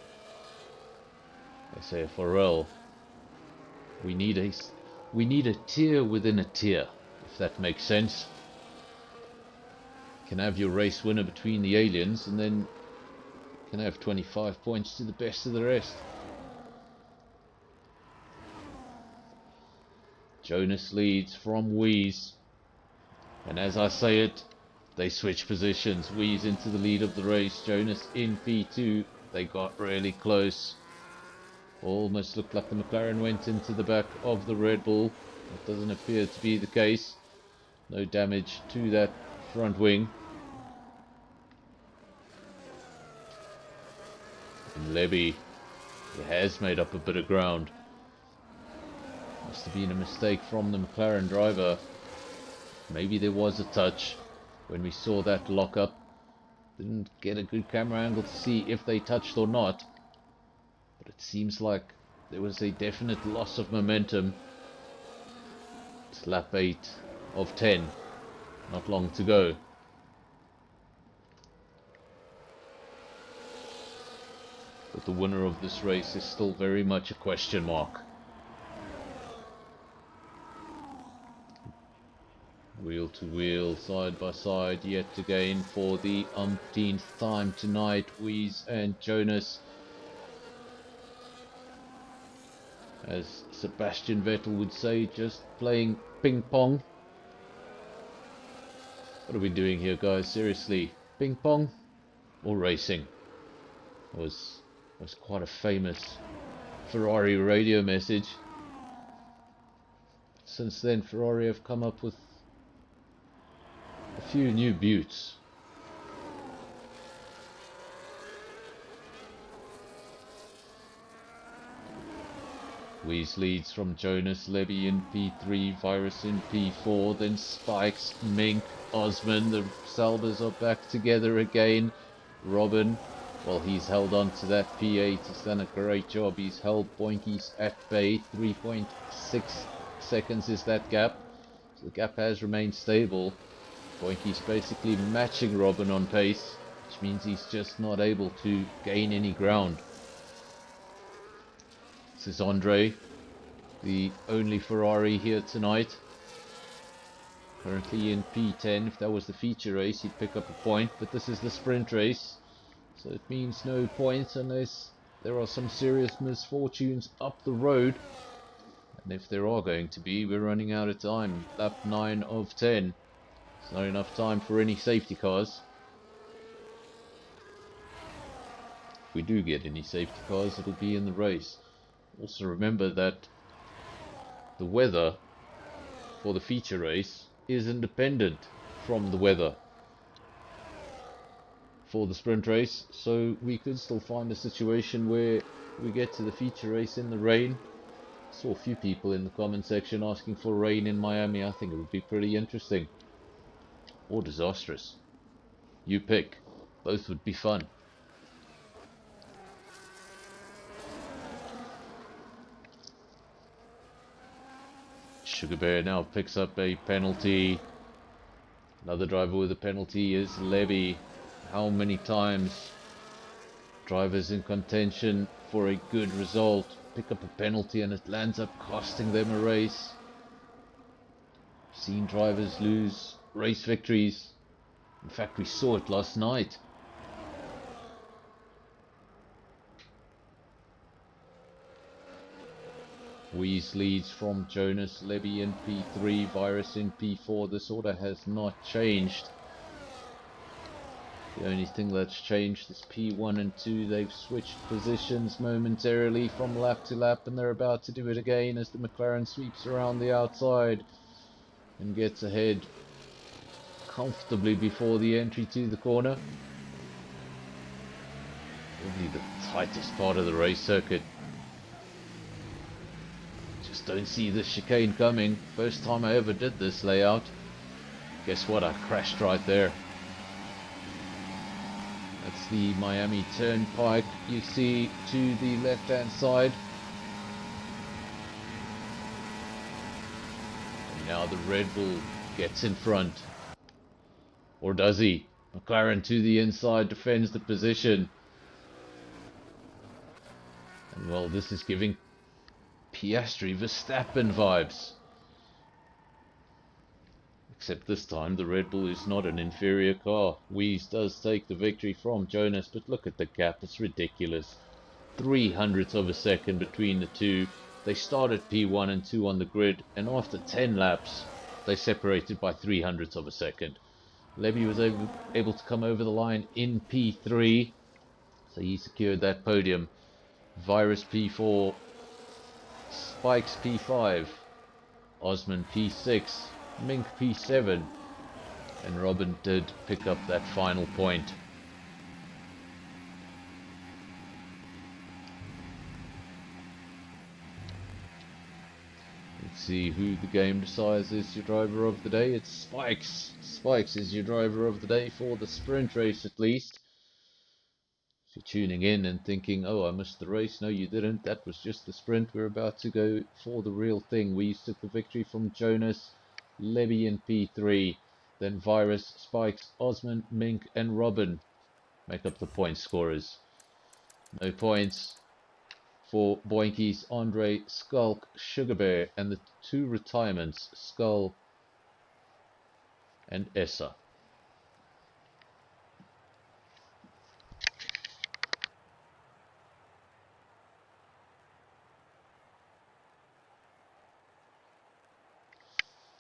SAFRL. We need a tier within a tier, if that makes sense. You can have your race winner between the aliens, and then you can have 25 points to the best of the rest. Jonas leads from Wheeze, and as I say it, they switch positions. Wheeze into the lead of the race, Jonas in P2. They got really close. Almost looked like the McLaren went into the back of the Red Bull. That doesn't appear to be the case. No damage to that front wing. And Levy, he has made up a bit of ground. Must have been a mistake from the McLaren driver. Maybe there was a touch when we saw that lock up. Didn't get a good camera angle to see if they touched or not. But it seems like there was a definite loss of momentum. It's lap 8 of 10. Not long to go. But the winner of this race is still very much a question mark. Wheel to wheel, side by side, yet again for the umpteenth time tonight. Wheeze and Jonas. As Sebastian Vettel would say, just playing ping pong. What are we doing here, guys? Seriously, ping pong or racing? Was quite a famous Ferrari radio message. Since then, Ferrari have come up with a few new buttes. Wheeze leads from Jonas, Levy in P3, Virus in P4, then Spikes, Mink, Osman. The Salbers are back together again. Robin, well, he's held on to that P8. He's done a great job. He's held Boinkies at bay. 3.6 seconds is that gap. So the gap has remained stable. Boinkies basically matching Robin on pace, which means he's just not able to gain any ground. This is Andre, the only Ferrari here tonight. Currently in P10. If that was the feature race, he'd pick up a point, but this is the sprint race, so it means no points unless there are some serious misfortunes up the road. And if there are going to be, we're running out of time. Lap 9 of 10. It's not enough time for any safety cars. If we do get any safety cars, it'll be in the race. Also remember that the weather for the feature race is independent from the weather for the sprint race, so we could still find a situation where we get to the feature race in the rain. Saw a few people in the comment section asking for rain in Miami. I think it would be pretty interesting or disastrous. You pick. Both would be fun. Sugar Bear now picks up a penalty. Another driver with a penalty is Levy. How many times drivers in contention for a good result pick up a penalty and it lands up costing them a race? Seen drivers lose race victories. In fact, we saw it last night. Wheeze leads from Jonas, Levy in P3, Virus in P4. This order has not changed. The only thing that's changed is P1 and 2. They've switched positions momentarily from lap to lap, and they're about to do it again as the McLaren sweeps around the outside and gets ahead comfortably before the entry to the corner. Probably the tightest part of the race circuit. Just don't see this chicane coming. First time I ever did this layout. Guess what? I crashed right there. That's the Miami Turnpike you see to the left hand side. And now the Red Bull gets in front. Or does he? McLaren to the inside, defends the position. And well, this is giving Piastri Verstappen vibes. Except this time the Red Bull is not an inferior car. Wies does take the victory from Jonas, but look at the gap, it's ridiculous. 300ths of a second between the two. They started P1 and 2 on the grid, and after 10 laps, they separated by 300ths of a second. Levy was able to come over the line in P3, so he secured that podium. Virus P4, Spikes P5, Osman P6, Mink P7, and Robin did pick up that final point. Let's see who the game decides is your driver of the day. It's Spikes. Spikes is your driver of the day for the sprint race at least. If you're tuning in and thinking, oh, I missed the race, no you didn't, that was just the sprint. We're about to go for the real thing. We took the victory from Jonas, Levy in P3, then Virus, Spikes, Osman, Mink and Robin make up the point scorers. No points for Boinkies, Andre, Skulk, Sugar Bear, and the two retirements, Skull and Essa.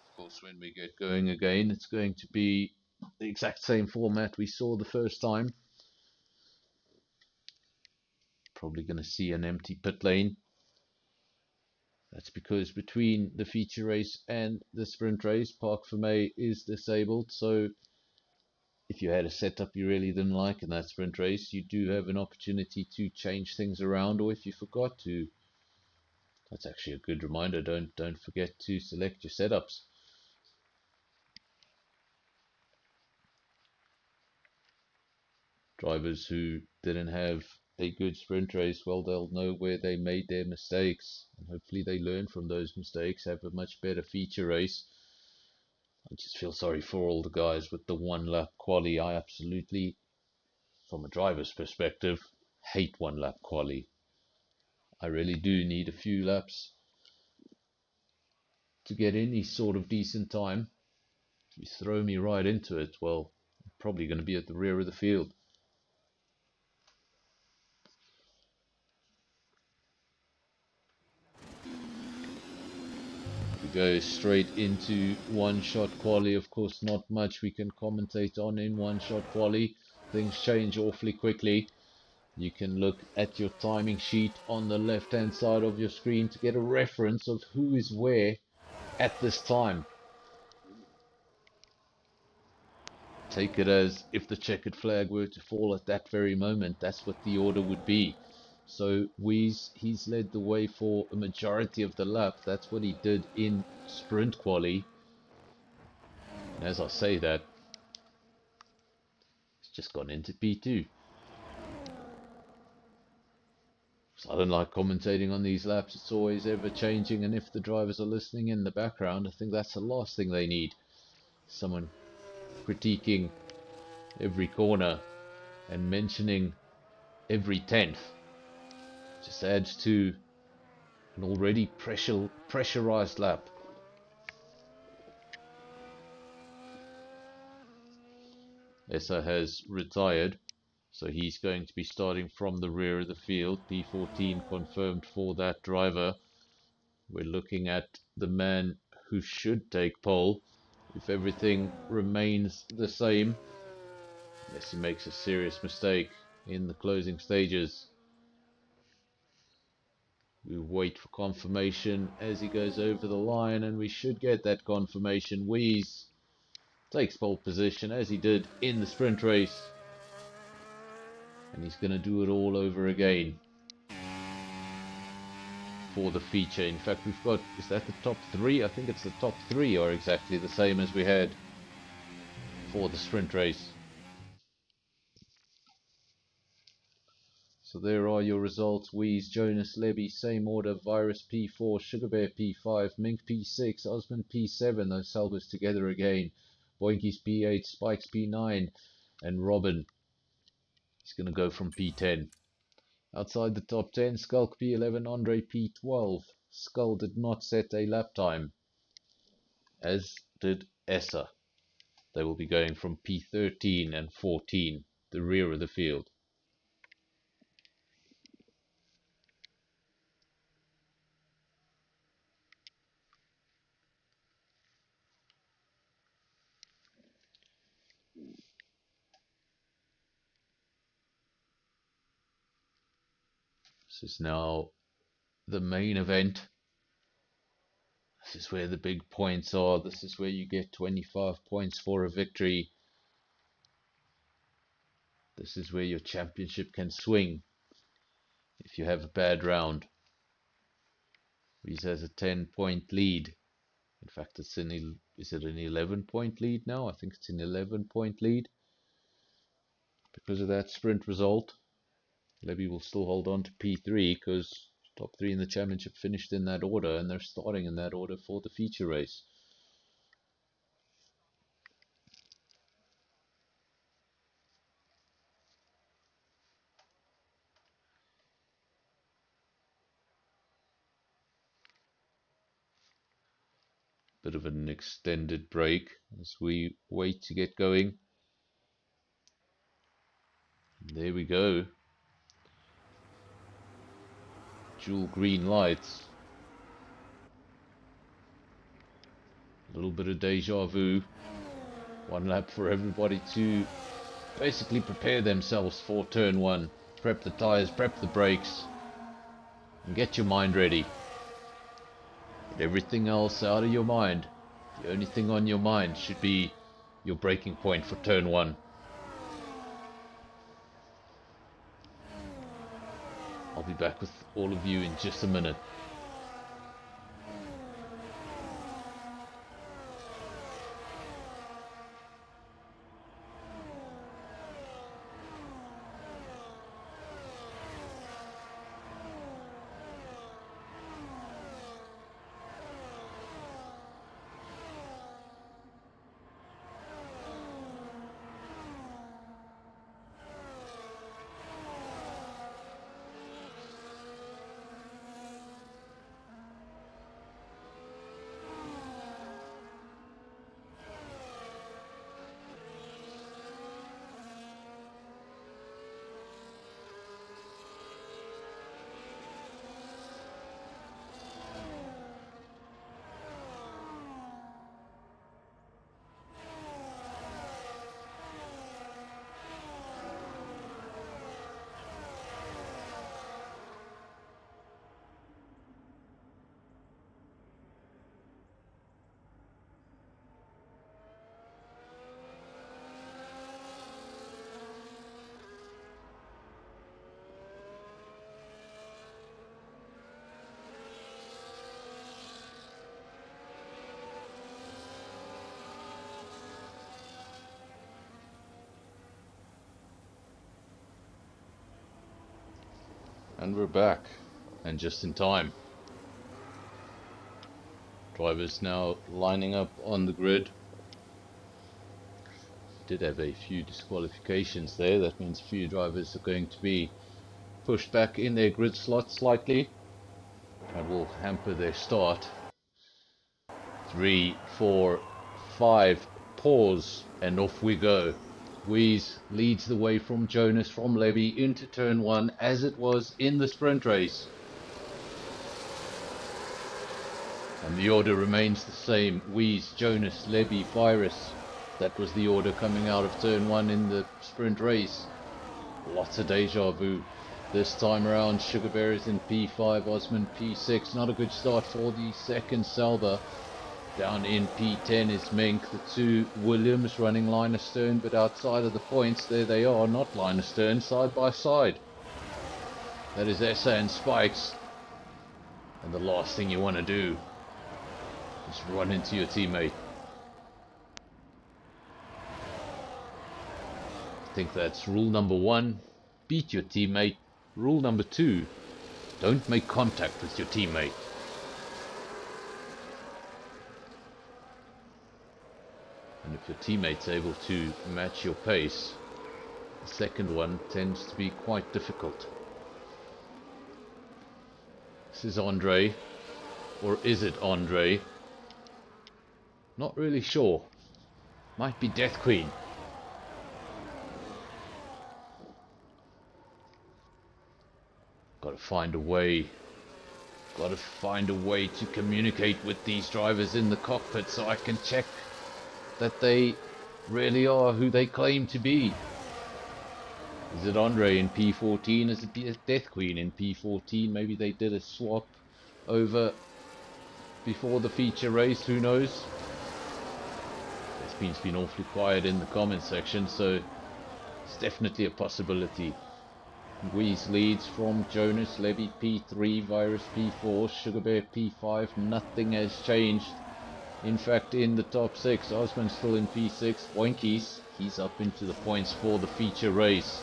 Of course, when we get going again, it's going to be the exact same format we saw the first time. Probably going to see an empty pit lane. That's because between the feature race and the sprint race, Park Fermé is disabled. So if you had a setup you really didn't like in that sprint race, you do have an opportunity to change things around, or if you forgot to, that's actually a good reminder, don't forget to select your setups. Drivers who didn't have a good sprint race, well, they'll know where they made their mistakes, and hopefully they learn from those mistakes, have a much better feature race. I just feel sorry for all the guys with the one lap quali. I absolutely, from a driver's perspective, hate one lap quali. I really do need a few laps to get any sort of decent time. If you throw me right into it, well, I'm probably going to be at the rear of the field. We go straight into one-shot quali. Of course, not much we can commentate on in one-shot quali. Things change awfully quickly. You can look at your timing sheet on the left-hand side of your screen to get a reference of who is where at this time. Take it as if the checkered flag were to fall at that very moment, that's what the order would be. So he's led the way for a majority of the lap. That's what he did in sprint quali. And as I say that, it's just gone into P2. So I don't like commentating on these laps. It's always ever changing, and if the drivers are listening in the background, I think that's the last thing they need. Someone critiquing every corner and mentioning every tenth. Just adds to an already pressurized lap. Essa has retired, so he's going to be starting from the rear of the field. P14 confirmed for that driver. We're looking at the man who should take pole if everything remains the same, unless he makes a serious mistake in the closing stages. We wait for confirmation as he goes over the line, and we should get that confirmation. Wies takes pole position as he did in the sprint race, and he's going to do it all over again for the feature. In fact, we've got, is that the top three? I think it's the top three are exactly the same as we had for the sprint race. So there are your results. Wies, Jonas, Levy, same order. Virus P4, Sugar Bear P5, Mink P6, Osman P7. Those salvos together again. Boinkies P8, Spikes P9, and Robin is going to go from P10. Outside the top 10, Skulk P11, Andre P12. Skull did not set a lap time, as did Essa. They will be going from P13 and 14, the rear of the field. This is now the main event. This is where the big points are. This is where you get 25 points for a victory. This is where your championship can swing if you have a bad round. Reese has a 10-point lead. In fact, is it an 11-point lead now? I think it's an 11-point lead. Because of that sprint result, Levy will still hold on to P3 because top 3 in the championship finished in that order, and they're starting in that order for the feature race. Bit of an extended break as we wait to get going. There we go. Dual green lights. A little bit of deja vu. One lap for everybody to basically prepare themselves for turn 1. Prep the tires, prep the brakes, and get your mind ready. Get everything else out of your mind. The only thing on your mind should be your braking point for turn 1. I'll be back with all of you in just a minute. And we're back, and just in time. Drivers now lining up on the grid. Did have a few disqualifications there. That means a few drivers are going to be pushed back in their grid slot slightly. That will hamper their start. 3, 4, 5, pause, and off we go. Wheeze leads the way from Jonas from Levy into turn 1 as it was in the sprint race. And the order remains the same. Wheeze, Jonas, Levy, Virus. That was the order coming out of turn 1 in the sprint race. Lots of deja vu. This time around, Sugar Bear is in P5, Osman P6. Not a good start for the second Salva. Down in P10 is Mink, the two Williams running line astern, but outside of the points, there they are, not line astern, side by side. That is Essa and Spikes. And the last thing you want to do is run into your teammate. I think that's rule number 1, beat your teammate. Rule number 2, don't make contact with your teammate. And if your teammate's able to match your pace, the second one tends to be quite difficult. This is Andre. Or is it Andre? Not really sure. Might be Death Queen. Gotta find a way. Gotta find a way to communicate with these drivers in the cockpit so I can check that they really are who they claim to be. Is it Andre in P14? Is it Death Queen in P14? Maybe they did a swap over before the feature race, who knows? It's been awfully quiet in the comment section, so it's definitely a possibility. Weeze leads from Jonas, Levy P3, Virus P4, Sugar Bear P5. Nothing has changed. In fact, in the top 6, Osman's still in P6. Boinkies, he's up into the points for the feature race.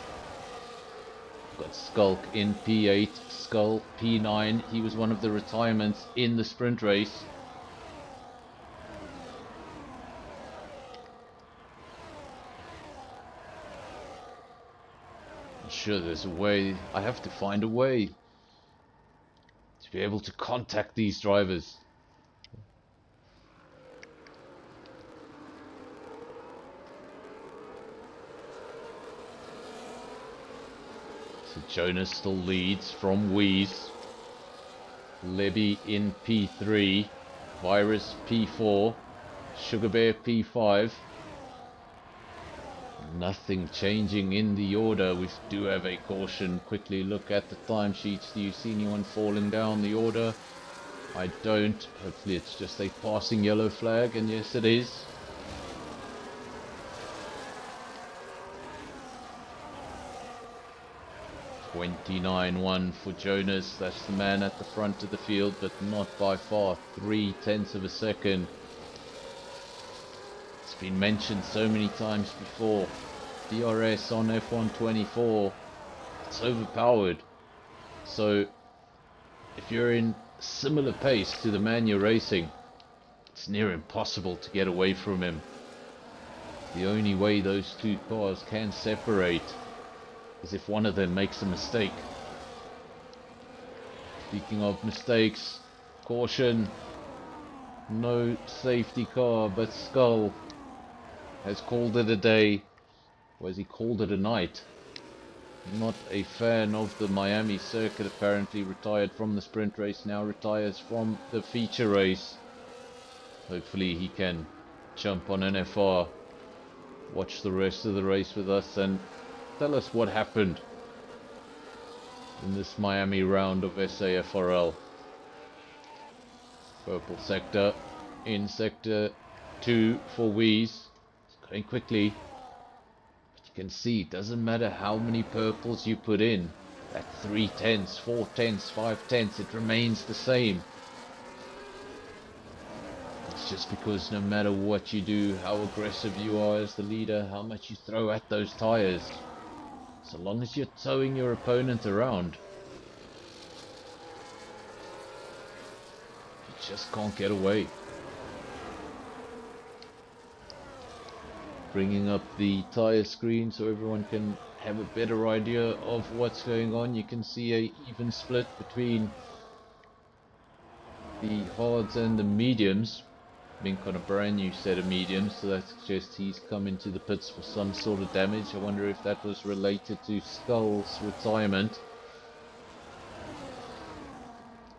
Got Skulk in P8, Skull P9. He was one of the retirements in the sprint race. Sure, there's a way. I have to find a way to be able to contact these drivers. So Jonas still leads from Weeze. Lebby in P3, Virus P4, Sugar Bear P5. Nothing changing in the order. We do have a caution. Quickly look at the timesheets. Do you see anyone falling down the order? I don't. Hopefully it's just a passing yellow flag, and yes it is. .29.1 for Jonas. That's the man at the front of the field, but not by far. 0.3 of a second. It's been mentioned so many times before. DRS on F124, it's overpowered. So if you're in similar pace to the man you're racing, it's near impossible to get away from him. The only way those two cars can separate is if one of them makes a mistake. Speaking of mistakes, caution. No safety car, but Skull has called it a day. Or has he called it a night? Not a fan of the Miami circuit, apparently. Retired from the sprint race, now retires from the feature race. Hopefully he can jump on an FR, watch the rest of the race with us, and tell us what happened in this Miami round of SAFRL. Purple sector in sector 2 for Weeze. It's going quickly. You can see it doesn't matter how many purples you put in, at 3/10, 4/10, 5/10, it remains the same. It's just because no matter what you do, how aggressive you are as the leader, how much you throw at those tires, so long as you're towing your opponent around, you just can't get away. Bringing up the tire screen so everyone can have a better idea of what's going on. You can see a even split between the hards and the mediums. Mink on a brand new set of mediums, so that suggests he's come into the pits for some sort of damage. I wonder if that was related to Skull's retirement.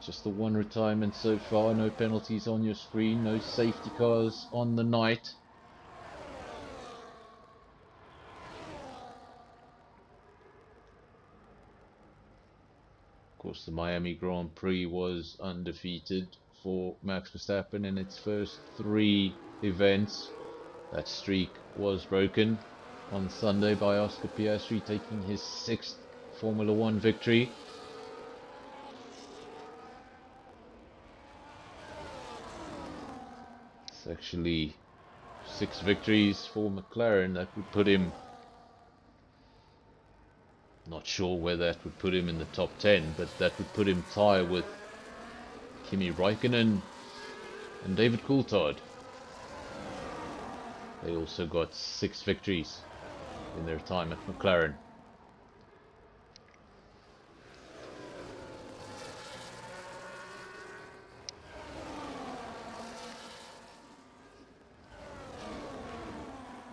Just the one retirement so far, no penalties on your screen, no safety cars on the night. Of course, the Miami Grand Prix was undefeated for Max Verstappen in its first 3 events. That streak was broken on Sunday by Oscar Piastri, taking his 6th Formula 1 victory. It's actually 6 victories for McLaren. That would put him, not sure where that would put him in the top 10, but that would put him tied with Kimi Räikkönen and David Coulthard. They also got 6 victories in their time at McLaren.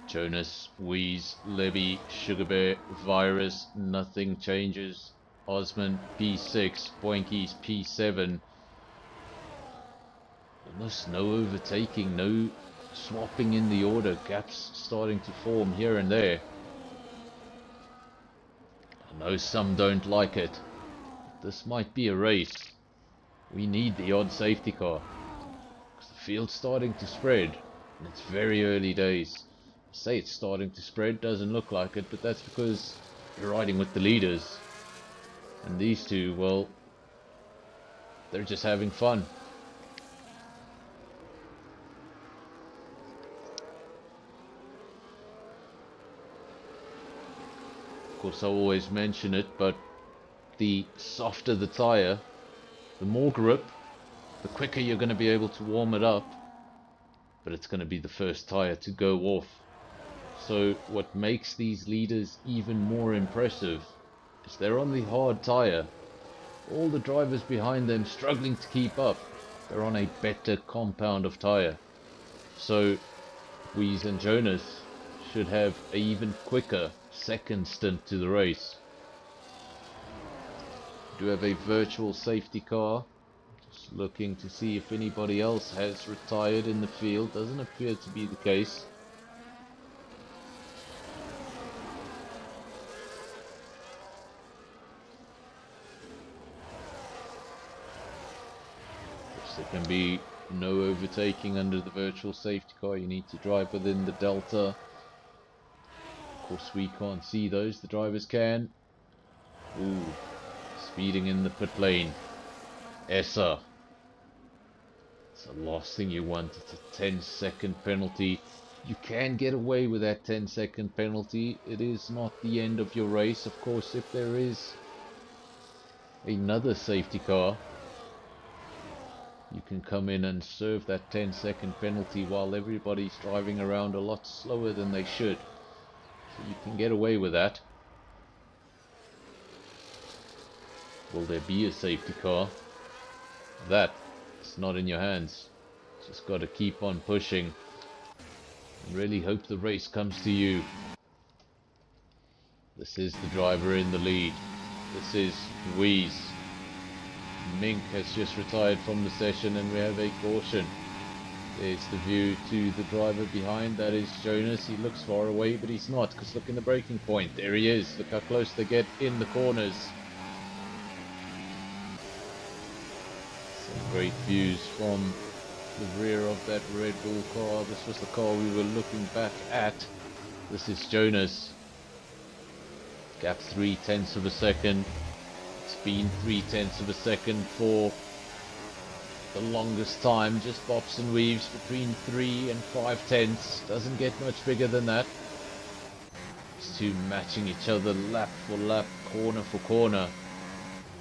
Jonas, Wheeze, Libby, Sugar Bear, Virus, nothing changes. Osman, P6, Boinkies, P7. Almost no overtaking, no swapping in the order. Gaps starting to form here and there. I know some don't like it. This might be a race. We need the odd safety car. Because the field's starting to spread. And it's very early days. I say it's starting to spread, doesn't look like it, but that's because you're riding with the leaders. And these two, well, they're just having fun. Of course, I always mention it, but the softer the tire, the more grip, the quicker you're going to be able to warm it up. But it's going to be the first tire to go off. So what makes these leaders even more impressive is they're on the hard tire. All the drivers behind them struggling to keep up. They're on a better compound of tire. So Wheeze and Jonas should have an even quicker second stint to the race. We do have a virtual safety car. Just looking to see if anybody else has retired in the field. Doesn't appear to be the case. There can be no overtaking under the virtual safety car. You need to drive within the delta. Of course, we can't see those. The drivers can. Ooh, speeding in the pit lane. Essa. It's the last thing you want. It's a 10-second penalty. You can get away with that 10-second penalty. It is not the end of your race. Of course, if there is another safety car, you can come in and serve that 10-second penalty while everybody's driving around a lot slower than they should. So you can get away with that. Will there be a safety car? That is not in your hands. Just got to keep on pushing and really hope the race comes to you. This is the driver in the lead. This is Wheeze. Mink has just retired from the session and we have a caution. There's the view to the driver behind. That is Jonas. He looks far away, but he's not, because look in the braking point. There he is. Look how close they get in the corners. Some great views from the rear of that Red Bull car. This was the car we were looking back at. This is Jonas. Gap 0.3 of a second. It's been 0.3 of a second for the longest time. Just bops and weaves between 3 and 0.5. Doesn't get much bigger than that. These two matching each other lap for lap, corner for corner.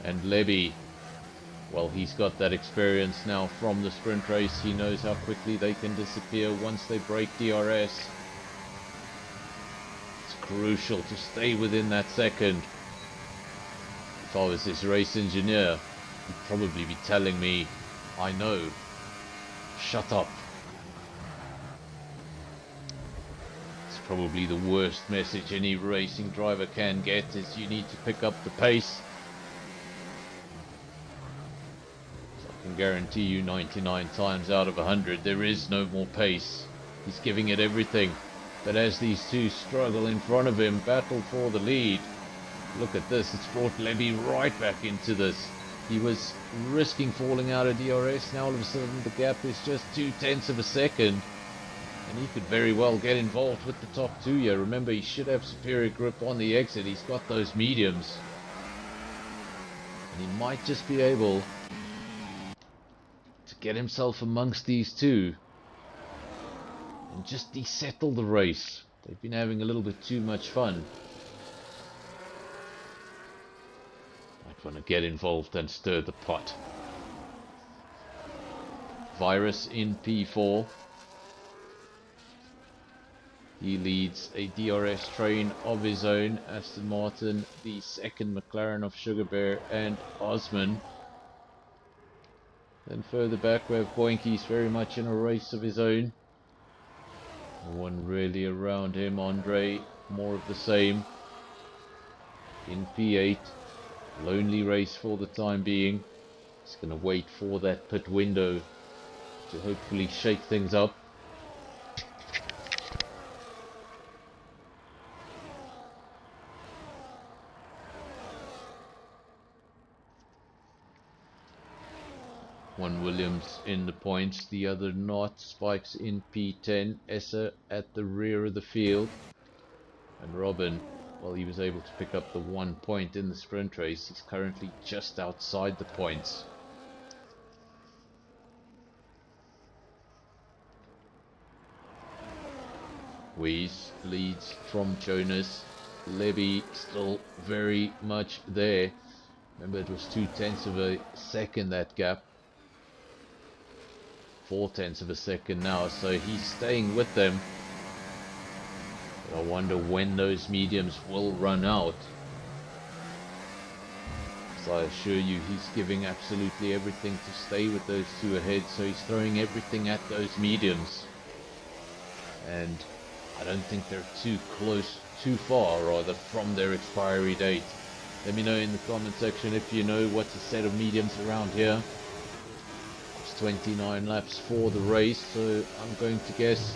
And Levy, well, he's got that experience now from the sprint race. He knows how quickly they can disappear once they break DRS. It's crucial to stay within that second. If I was this race engineer, he'd probably be telling me, I know, shut up. It's probably the worst message any racing driver can get, is you need to pick up the pace. So I can guarantee you 99 times out of 100 there is no more pace. He's giving it everything. But as these two struggle in front of him, battle for the lead, look at this, it's brought Levy right back into this. He was risking falling out of DRS, now all of a sudden the gap is just 0.2 of a second. And he could very well get involved with the top two here. Remember, he should have superior grip on the exit, he's got those mediums. And he might just be able to get himself amongst these two and just desettle the race. They've been having a little bit too much fun. Want to get involved and stir the pot. Virus in P4. He leads a DRS train of his own. Aston Martin, the second McLaren of Sugar Bear and Osman. Then further back we have Boinkies very much in a race of his own. No one really around him. Andre, more of the same. In P8. Lonely race for the time being. He's going to wait for that pit window to hopefully shake things up. One Williams in the points, the other not. Spikes in P10. Essa at the rear of the field. And Robin, well, he was able to pick up the 1 point in the sprint race. He's currently just outside the points. Weiss leads from Jonas. Levy still very much there. Remember, it was 0.2 of a second, that gap. 0.4 of a second now, so he's staying with them. But I wonder when those mediums will run out. So I assure you, he's giving absolutely everything to stay with those two ahead, so he's throwing everything at those mediums. And I don't think they're too far rather, from their expiry date. Let me know in the comment section if you know what's a set of mediums around here. It's 29 laps for the race, so I'm going to guess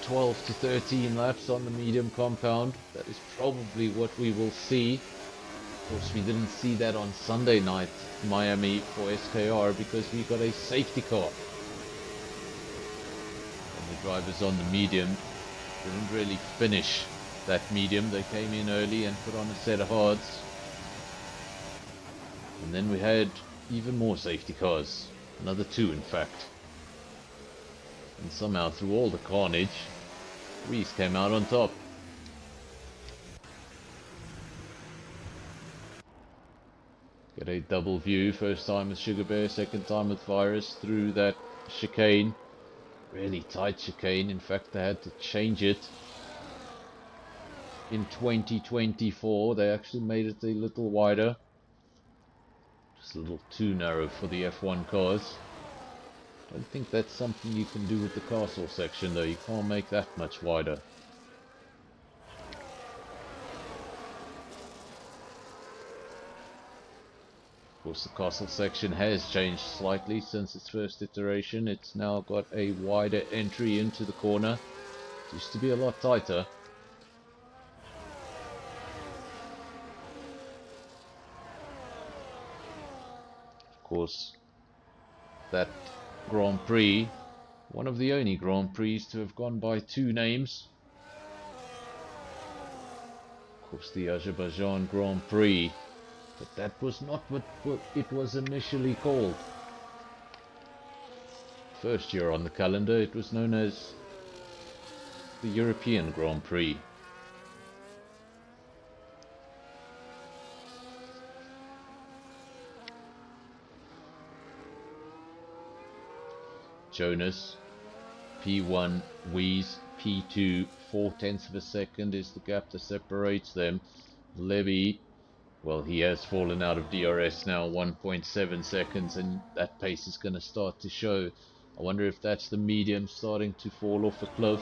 12 to 13 laps on the medium compound. That is probably what we will see. Of course, we didn't see that on Sunday night in Miami for SKR because we got a safety car. And the drivers on the medium didn't really finish that medium. They came in early and put on a set of hards. And then we had even more safety cars. Another 2, in fact. And somehow, through all the carnage, Reese came out on top. Get a double view. First time with Sugar Bear, second time with Virus through that chicane. Really tight chicane. In fact, they had to change it. In 2024, they actually made it a little wider. Just a little too narrow for the F1 cars. I don't think that's something you can do with the castle section though. You can't make that much wider. Of course, the castle section has changed slightly since its first iteration. It's now got a wider entry into the corner. It used to be a lot tighter. Of course, that Grand Prix, one of the only Grand Prix to have gone by 2 names. Of course, the Azerbaijan Grand Prix, but that was not what it was initially called. First year on the calendar, it was known as the European Grand Prix. Jonas, P1, Weiss, P2, 0.4 of a second is the gap that separates them. Levy, well, he has fallen out of DRS now, 1.7 seconds, and that pace is going to start to show. I wonder if that's the medium starting to fall off a cliff,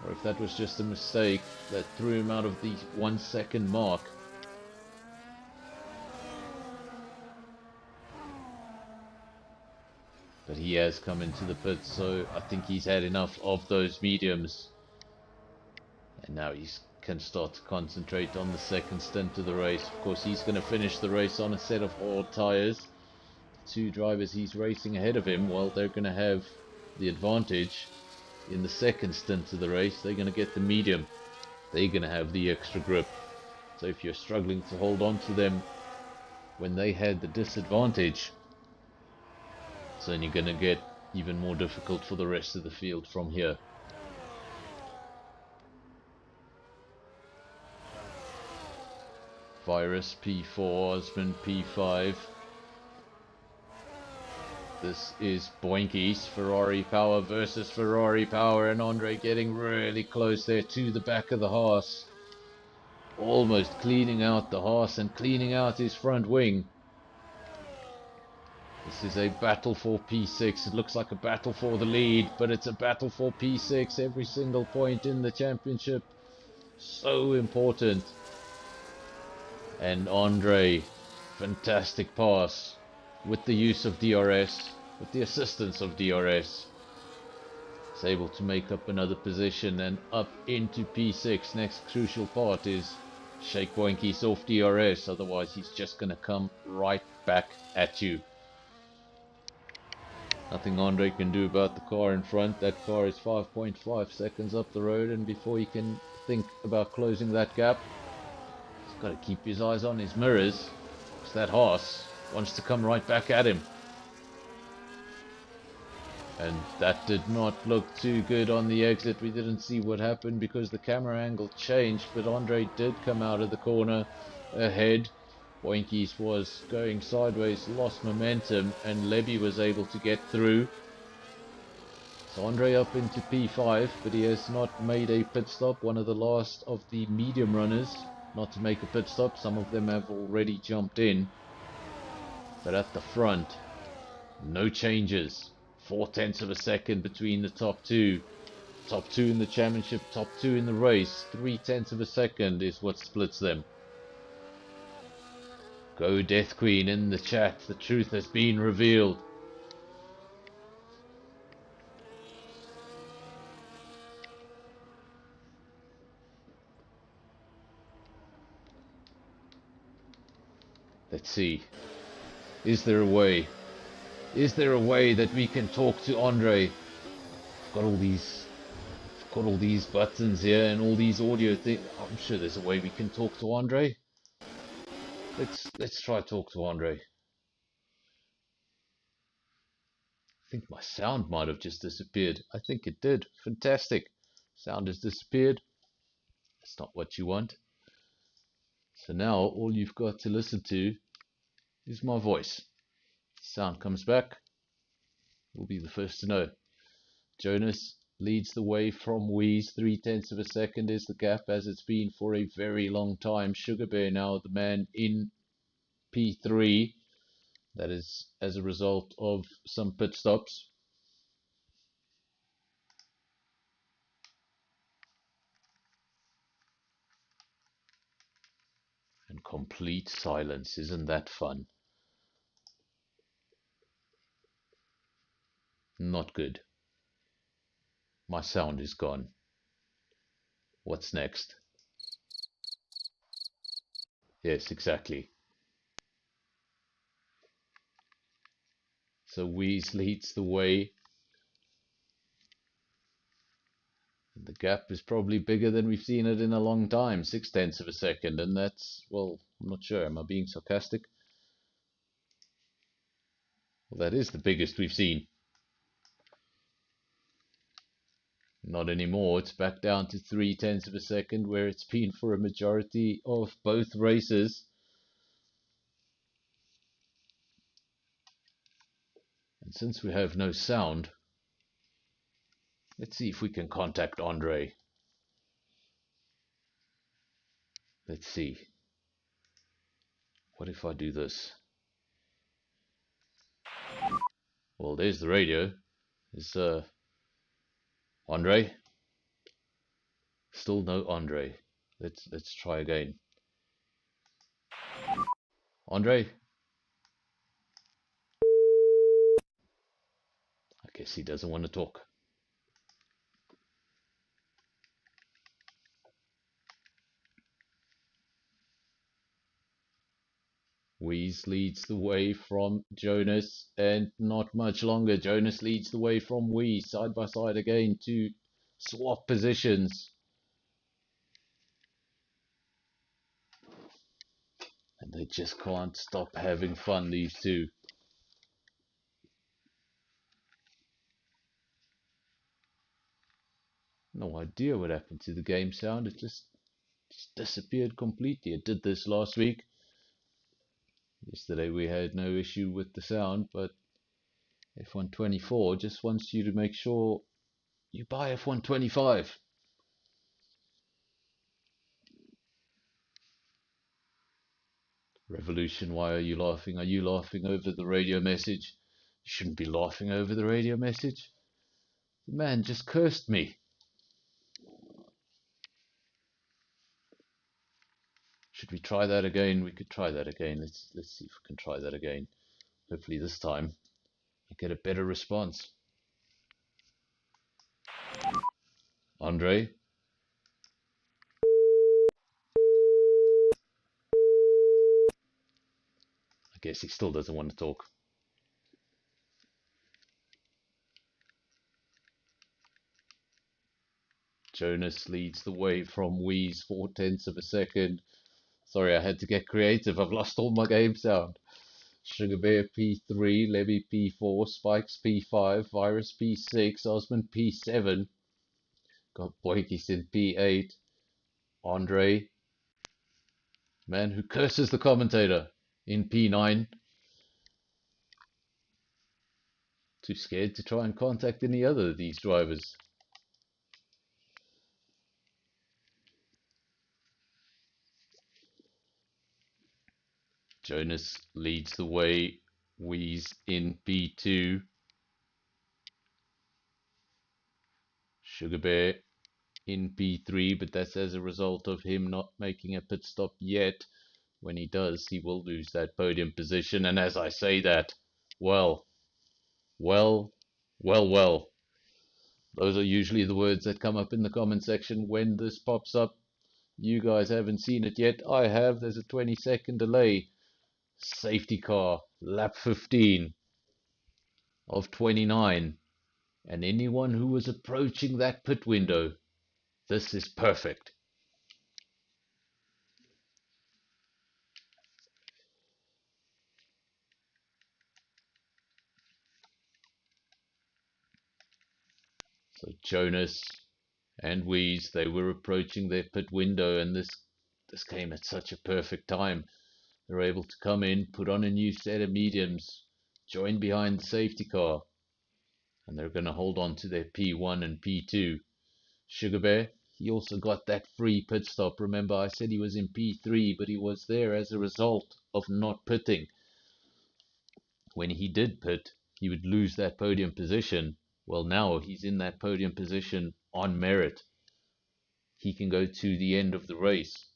or if that was just a mistake that threw him out of the 1 second mark. But he has come into the pits, so I think he's had enough of those mediums. And now he can start to concentrate on the second stint of the race. Of course, he's going to finish the race on a set of hard tyres. The 2 drivers he's racing ahead of him, well, they're going to have the advantage in the second stint of the race. They're going to get the medium. They're going to have the extra grip. So if you're struggling to hold on to them when they had the disadvantage, it's only going to get even more difficult for the rest of the field from here. Virus P4, Osman P5. This is Boinky's Ferrari Power versus Ferrari Power, and Andre getting really close there to the back of the Haas. Almost cleaning out the Haas and cleaning out his front wing. This is a battle for P6. It looks like a battle for the lead, but it's a battle for P6. Every single point in the championship, so important. And Andre, fantastic pass with the use of DRS, with the assistance of DRS. Is able to make up another position and up into P6. Next crucial part is shake Boinkies off DRS, otherwise he's just going to come right back at you. Nothing Andre can do about the car in front. That car is 5.5 seconds up the road, and before he can think about closing that gap, he's got to keep his eyes on his mirrors, because that horse wants to come right back at him. And that did not look too good on the exit. We didn't see what happened because the camera angle changed, but Andre did come out of the corner ahead. Boinkies was going sideways, lost momentum, and Levy was able to get through. So Andre up into P5, but he has not made a pit stop. One of the last of the medium runners not to make a pit stop. Some of them have already jumped in. But at the front, no changes. 0.4 of a second between the top two. Top two in the championship, top two in the race. 0.3 of a second is what splits them. Go Death Queen in the chat. The truth has been revealed. Let's see. Is there a way? Is there a way that we can talk to Andre? I've got all these buttons here and all these audio things. I'm sure there's a way we can talk to Andre. Let's try talk to Andre. I think my sound might have just disappeared. I think it did. Fantastic. Sound has disappeared. That's not what you want. So now all you've got to listen to is my voice. Sound comes back. We'll be the first to know. Jonas leads the way from Wheeze. 0.3 of a second is the gap, as it's been for a very long time. Sugar Bear now the man in P3. That is as a result of some pit stops. And complete silence. Isn't that fun? Not good. My sound is gone. What's next? Yes, exactly. So Wheeze leads the way. The gap is probably bigger than we've seen it in a long time. 0.6 of a second. And that's, well, I'm not sure. Am I being sarcastic? Well, that is the biggest we've seen. Not anymore. It's back down to 0.3 of a second, where it's been for a majority of both races. And since we have no sound, let's see if we can contact Andre. Let's see. What if I do this? Well, there's the radio. Is Andre? Still no Andre. Let's try again. Andre? I guess he doesn't want to talk. Wheeze leads the way from Jonas, and not much longer. Jonas leads the way from Wheeze, side by side again to swap positions. And they just can't stop having fun, these two. No idea what happened to the game sound. It just disappeared completely. It did this last week. Yesterday we had no issue with the sound, but F124 just wants you to make sure you buy F125. Revolution, why are you laughing? Are you laughing over the radio message? You shouldn't be laughing over the radio message. The man just cursed me. Should we try that again? We could try that again. Let's see if we can try that again. Hopefully this time I get a better response. Andre? I guess he still doesn't want to talk. Jonas leads the way from Wheeze 4/10 of a second. Sorry, I had to get creative. I've lost all my game sound. Sugar Bear P3, Levy P4, Spikes P5, Virus P6, Osmond P7. Got Boykis in P8. Andre, man who curses the commentator, in P9. Too scared to try and contact any other of these drivers. Jonas leads the way. Wheeze in P2. Sugar Bear in P3, but that's as a result of him not making a pit stop yet. When he does, he will lose that podium position. And as I say that, well. Those are usually the words that come up in the comment section when this pops up. You guys haven't seen it yet. I have. There's a 20-second delay. Safety car, lap 15 of 29. And anyone who was approaching that pit window, this is perfect. So Jonas and Wheeze, they were approaching their pit window, and this came at such a perfect time. They're able to come in, put on a new set of mediums, join behind the safety car, and they're going to hold on to their P1 and P2. Sugar Bear, he also got that free pit stop. Remember, I said he was in P3, but he was there as a result of not pitting. When he did pit, he would lose that podium position. Well, now he's in that podium position on merit. He can go to the end of the race.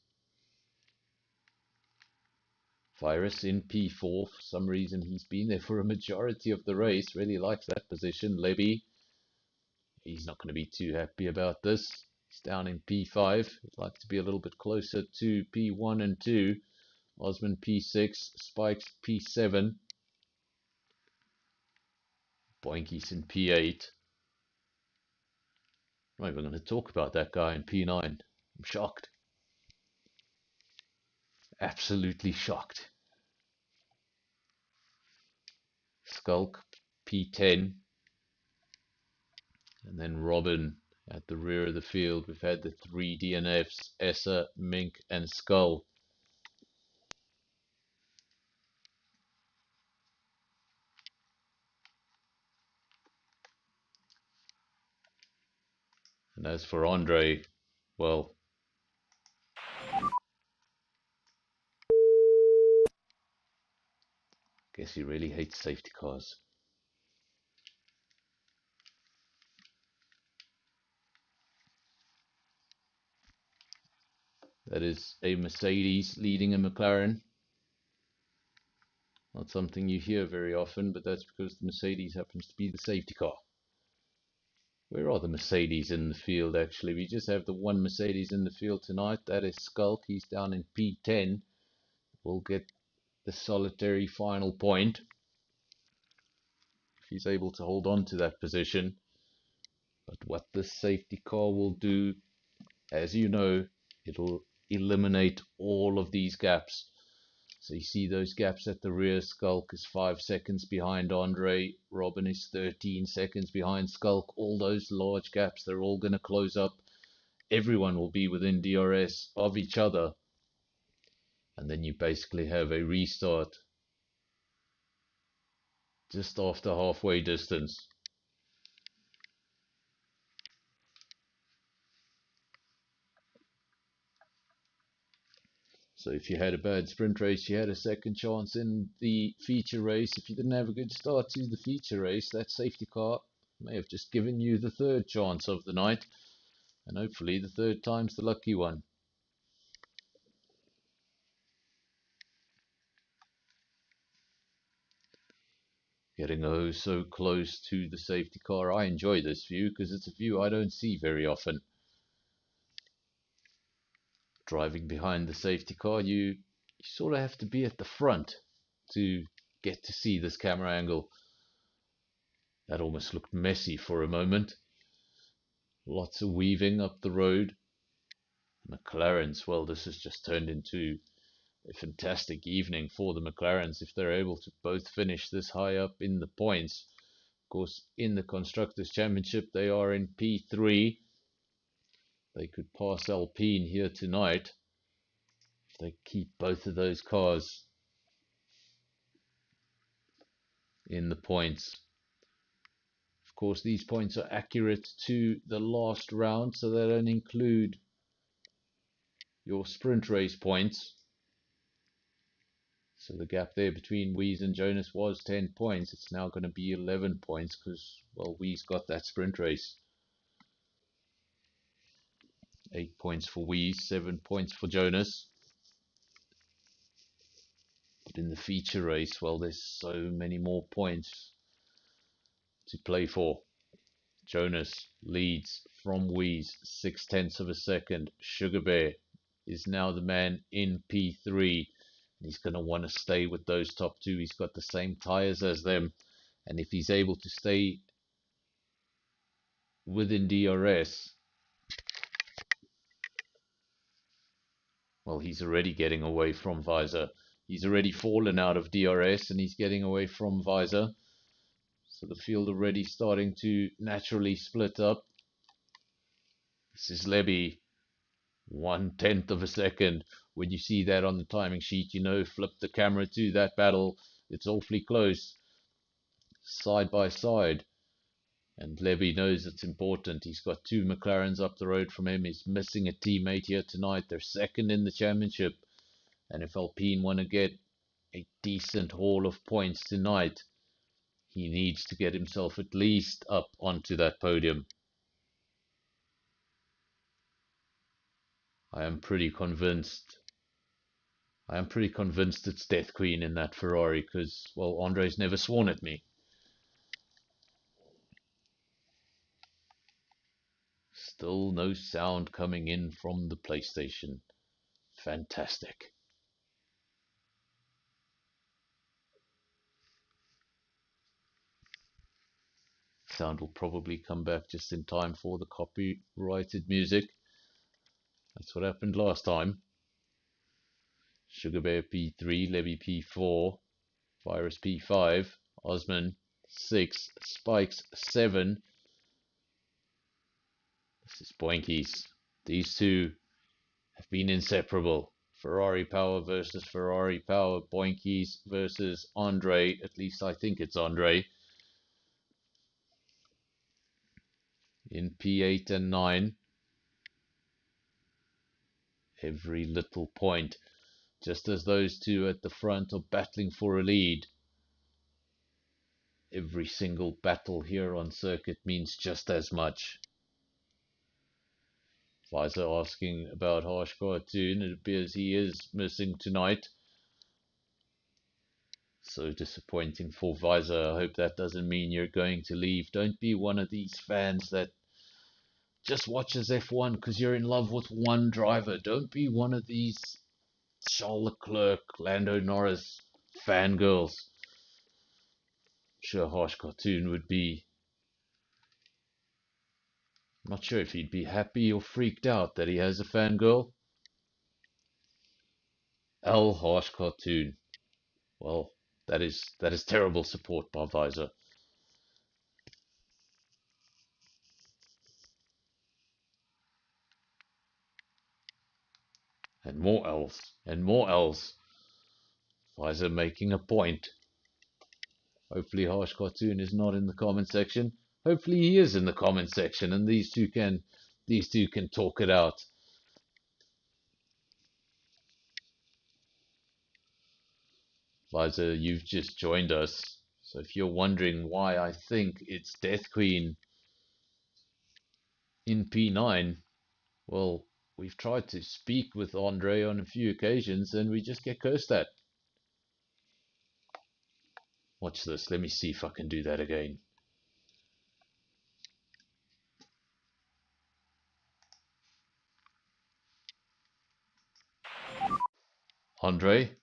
Virus in P4. For some reason, he's been there for a majority of the race. Really likes that position. Lebby, he's not going to be too happy about this. He's down in P5. He'd like to be a little bit closer to P1 and 2. Osmond P6. Spikes P7. Boinkies in P8. I'm not even going to talk about that guy in P9. I'm shocked. Absolutely shocked. Skulk P10. And then Robin at the rear of the field. We've had the three DNFs, Essa, Mink, and Skull. And as for Andre, well, guess he really hates safety cars. That is a Mercedes leading a McLaren. Not something you hear very often, but that's because the Mercedes happens to be the safety car. Where are the Mercedes in the field, actually? We just have the one Mercedes in the field tonight. That is Skulk. He's down in P10. We'll get the solitary final point if he's able to hold on to that position. But what this safety car will do, as you know, it'll eliminate all of these gaps. So you see those gaps at the rear. Skulk is 5 seconds behind Andre. Robin is 13 seconds behind Skulk. All those large gaps, they're all going to close up. Everyone will be within DRS of each other. And then you basically have a restart just after halfway distance. So if you had a bad sprint race, you had a second chance in the feature race. If you didn't have a good start to the feature race, that safety car may have just given you the third chance of the night, and hopefully the third time's the lucky one. Getting oh so close to the safety car. I enjoy this view because it's a view I don't see very often. Driving behind the safety car, you sort of have to be at the front to get to see this camera angle. That almost looked messy for a moment. Lots of weaving up the road. McLarens, well, this has just turned into a fantastic evening for the McLarens if they're able to both finish this high up in the points. Of course, in the Constructors' Championship, they are in P3. They could pass Alpine here tonight if they keep both of those cars in the points. Of course, these points are accurate to the last round, so they don't include your sprint race points. So the gap there between Wees and Jonas was 10 points. It's now going to be 11 points because, well, Wees got that sprint race. 8 points for Wees, 7 points for Jonas. But in the feature race, well, there's so many more points to play for. Jonas leads from Wees 6/10 of a second. Sugar Bear is now the man in P3. He's going to want to stay with those top two. He's got the same tyres as them. And if he's able to stay within DRS, well, he's already getting away from Visor. He's already fallen out of DRS and he's getting away from Visor. So the field already starting to naturally split up. This is Levy. 1/10 of a second. When you see that on the timing sheet, you know, flip the camera to that battle. It's awfully close. Side by side. And Levy knows it's important. He's got two McLarens up the road from him. He's missing a teammate here tonight. They're second in the championship. And if Alpine want to get a decent haul of points tonight, he needs to get himself at least up onto that podium. I am pretty convinced it's Death Queen in that Ferrari because, well, Andre's never sworn at me. Still no sound coming in from the PlayStation. Fantastic. Sound will probably come back just in time for the copyrighted music. That's what happened last time. Sugar Bear P3, Levy P4, Virus P5, Osman 6, Spikes 7. This is Boinkies. These two have been inseparable. Ferrari power versus Ferrari power. Boinkies versus Andre. At least I think it's Andre. In P8 and 9. Every little point. Just as those two at the front are battling for a lead. Every single battle here on circuit means just as much. Visor asking about Harsh Cartoon. It appears he is missing tonight. So disappointing for Visor. I hope that doesn't mean you're going to leave. Don't be one of these fans that just watches F1 because you're in love with one driver. Don't be one of these Charles Leclerc, Lando Norris fangirls. I'm sure Harsh Cartoon would be. I'm not sure if he'd be happy or freaked out that he has a fangirl. Harsh Cartoon. Well, that is terrible support by Visor. And more L's. And more L's. Visor making a point. Hopefully Harsh Cartoon is not in the comment section. Hopefully he is in the comment section and these two can talk it out. Visor, you've just joined us. So if you're wondering why I think it's Death Queen in P9, well, we've tried to speak with Andre on a few occasions and we just get cursed at. Watch this. Let me see if I can do that again. Andre?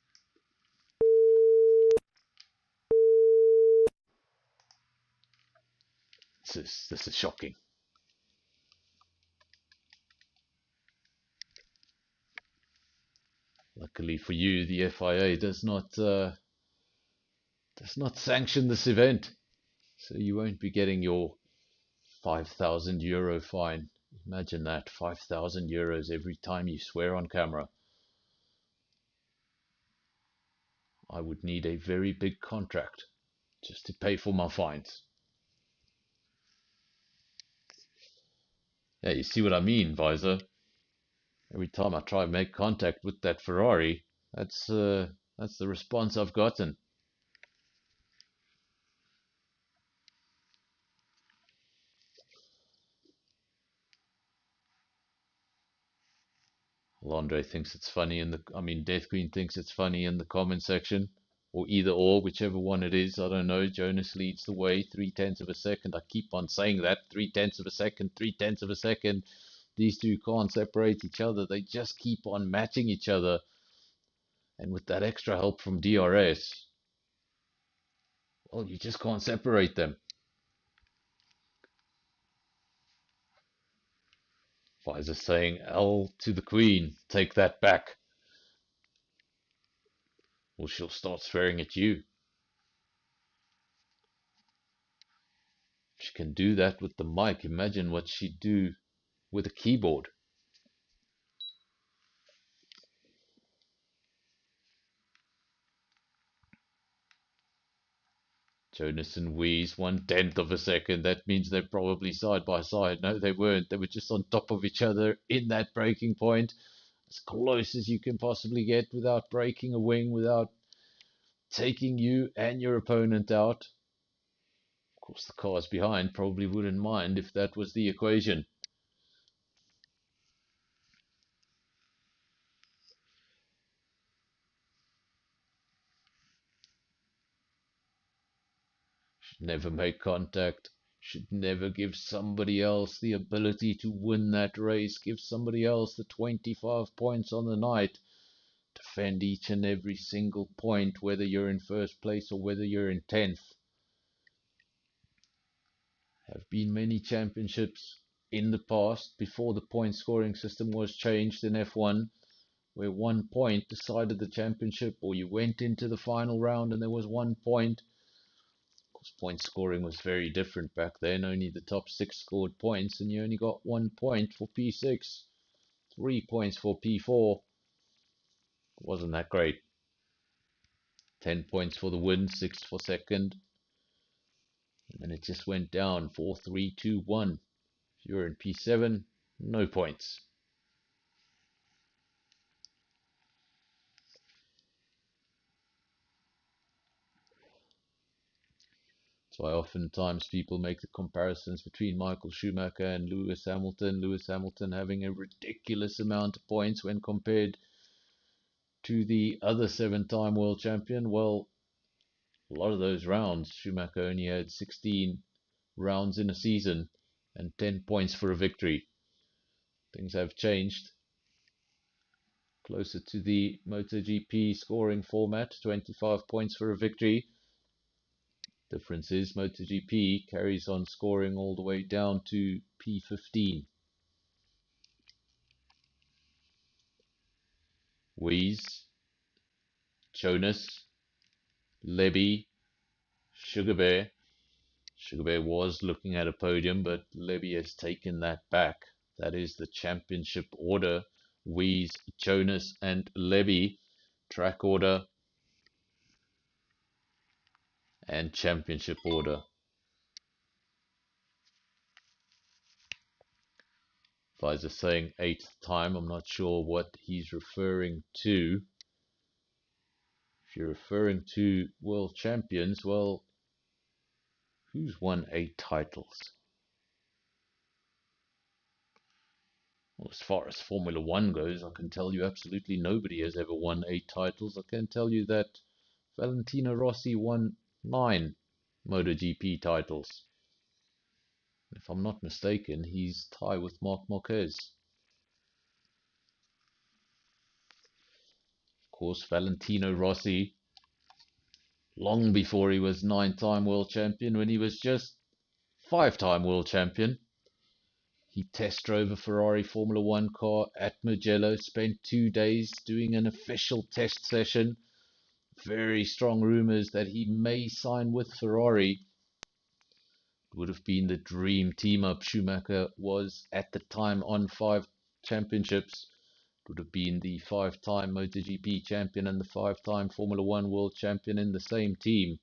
This is shocking. Luckily for you, the FIA does not sanction this event, so you won't be getting your €5,000 fine. Imagine that, €5,000 every time you swear on camera. I would need a very big contract just to pay for my fines. Yeah, you see what I mean, Visor? Every time I try and make contact with that Ferrari, that's the response I've gotten. Well, Andre thinks it's funny Death Queen thinks it's funny in the comment section, or either or, whichever one it is. I don't know. Jonas leads the way, 3/10 of a second. I keep on saying that, 3/10 of a second, 3/10 of a second. These two can't separate each other. They just keep on matching each other. And with that extra help from DRS, well, you just can't separate them. Visor saying, L to the Queen, take that back. Or she'll start swearing at you. If she can do that with the mic, imagine what she'd do with a keyboard. Jonas and Wheeze, 1/10 of a second. That means they're probably side by side. No, they weren't. They were just on top of each other in that braking point. As close as you can possibly get without breaking a wing, without taking you and your opponent out. Of course, the cars behind probably wouldn't mind if that was the equation. Should never make contact. Should never give somebody else the ability to win that race. Give somebody else the 25 points on the night. Defend each and every single point, whether you're in first place or whether you're in 10th. Have been many championships in the past before the point scoring system was changed in F1, where 1 point decided the championship, or you went into the final round and there was 1 point. Of course, point scoring was very different back then. Only the top 6 scored points, and you only got 1 point for P6, 3 points for P4. Wasn't that great. 10 points for the win, 6 for second. And then it just went down 4, 3, 2, 1. If you're in P7, no points. That's why oftentimes people make the comparisons between Michael Schumacher and Lewis Hamilton. Lewis Hamilton having a ridiculous amount of points when compared to the other 7-time world champion. Well, a lot of those rounds, Schumacher only had 16 rounds in a season and 10 points for a victory. Things have changed. Closer to the MotoGP scoring format, 25 points for a victory. Difference is MotoGP carries on scoring all the way down to P15. Wheeze, Jonas, Lebby, Sugar Bear. Sugar Bear was looking at a podium, but Lebby has taken that back. That is the championship order. Wheeze, Jonas, and Lebby. Track order and championship order. Visor saying 8th time. I'm not sure what he's referring to. If you're referring to world champions, well, who's won 8 titles? Well, as far as Formula One goes, I can tell you absolutely nobody has ever won 8 titles. I can tell you that Valentino Rossi won 9 MotoGP titles. If I'm not mistaken, he's tied with Marc Marquez. Of course, Valentino Rossi, long before he was 9-time world champion, when he was just 5-time world champion, he test drove a Ferrari Formula One car at Mugello, spent 2 days doing an official test session. Very strong rumors that he may sign with Ferrari. Would have been the dream team up. Schumacher was at the time on 5 championships. Would have been the 5-time MotoGP champion and the 5-time Formula One world champion in the same team.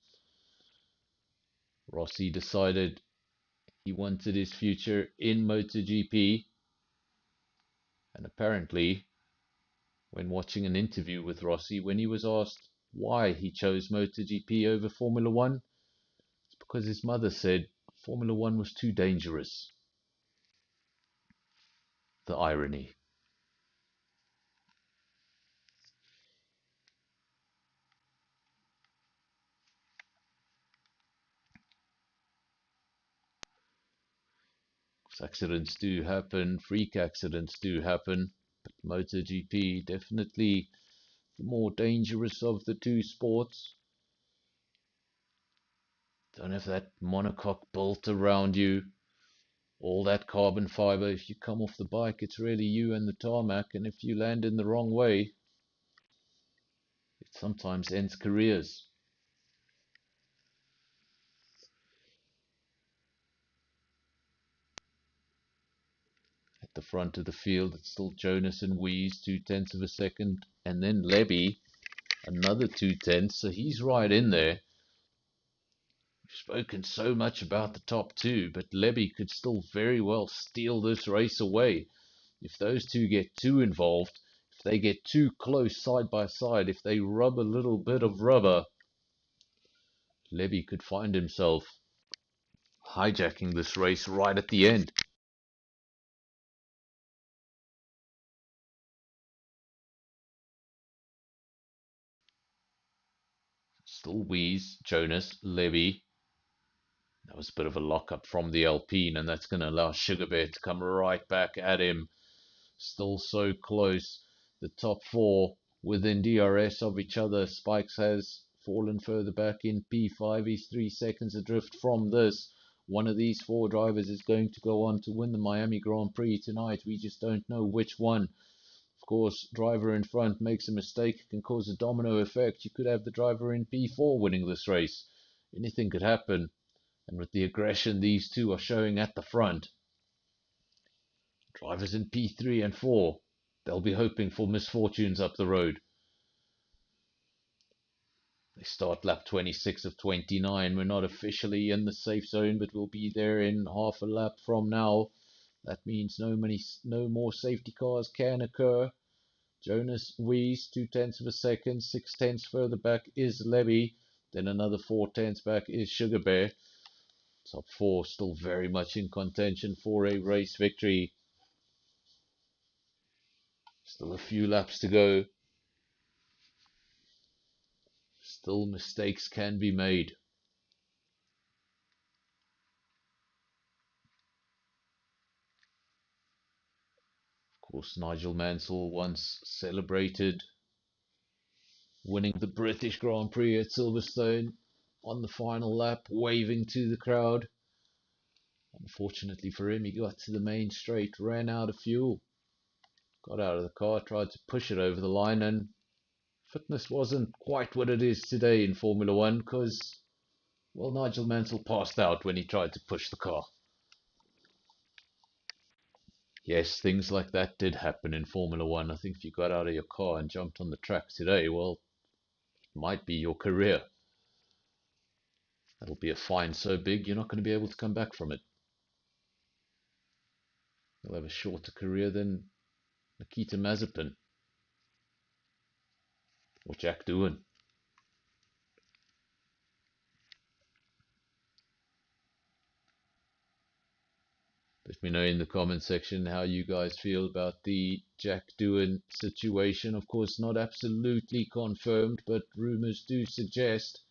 Rossi decided he wanted his future in MotoGP, and apparently, when watching an interview with Rossi, when he was asked why he chose MotoGP over Formula One, it's because his mother said Formula One was too dangerous. The irony. Accidents do happen, freak accidents do happen, but MotoGP definitely the more dangerous of the two sports. Don't have that monocoque built around you, all that carbon fiber. If you come off the bike, it's really you and the tarmac, and if you land in the wrong way, it sometimes ends careers. At the front of the field, it's still Jonas and Wies, 0.2 of a second, and then Levy, another 0.2, so he's right in there. We've spoken so much about the top two, but Levy could still very well steal this race away. If those two get too involved, if they get too close side by side, if they rub a little bit of rubber, Levy could find himself hijacking this race right at the end. Still Wies, Jonas, Levy. That was a bit of a lock-up from the Alpine, and that's going to allow Sugar Bear to come right back at him. Still so close. The top 4 within DRS of each other. Spikes has fallen further back in P5. He's 3 seconds adrift from this. One of these 4 drivers is going to go on to win the Miami Grand Prix tonight. We just don't know which one. Of course, driver in front makes a mistake, it can cause a domino effect. You could have the driver in P4 winning this race. Anything could happen. And with the aggression these two are showing at the front, drivers in P3 and 4, they'll be hoping for misfortunes up the road. They start lap 26 of 29. We're not officially in the safe zone, but we'll be there in half a lap from now. That means no more safety cars can occur. Jonas Wies, 0.2 of a second. 0.6 further back is Levy. Then another 0.4 back is Sugar Bear. Top 4 still very much in contention for a race victory. Still a few laps to go. Still mistakes can be made. Of course, Nigel Mansell once celebrated winning the British Grand Prix at Silverstone on the final lap, waving to the crowd. Unfortunately for him, he got to the main straight, ran out of fuel, got out of the car, tried to push it over the line, and fitness wasn't quite what it is today in Formula One because, well, Nigel Mansell passed out when he tried to push the car. Yes, things like that did happen in Formula One. I think if you got out of your car and jumped on the track today, well, it might be your career. That'll be a fine so big you're not going to be able to come back from it. You'll have a shorter career than Nikita Mazepin or Jack Doohan. Let me know in the comment section how you guys feel about the Jack Doohan situation. Of course, not absolutely confirmed, but rumors do suggest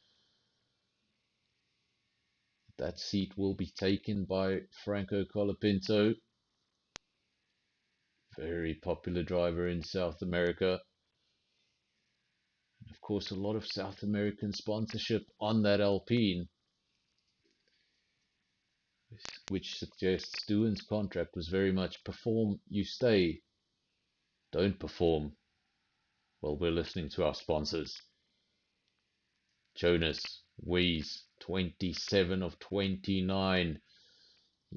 that seat will be taken by Franco Colapinto. Very popular driver in South America. And of course, a lot of South American sponsorship on that Alpine, which suggests Doohan's contract was very much perform, you stay. Don't perform. Well, we're listening to our sponsors. Jonas Wies, 27 of 29,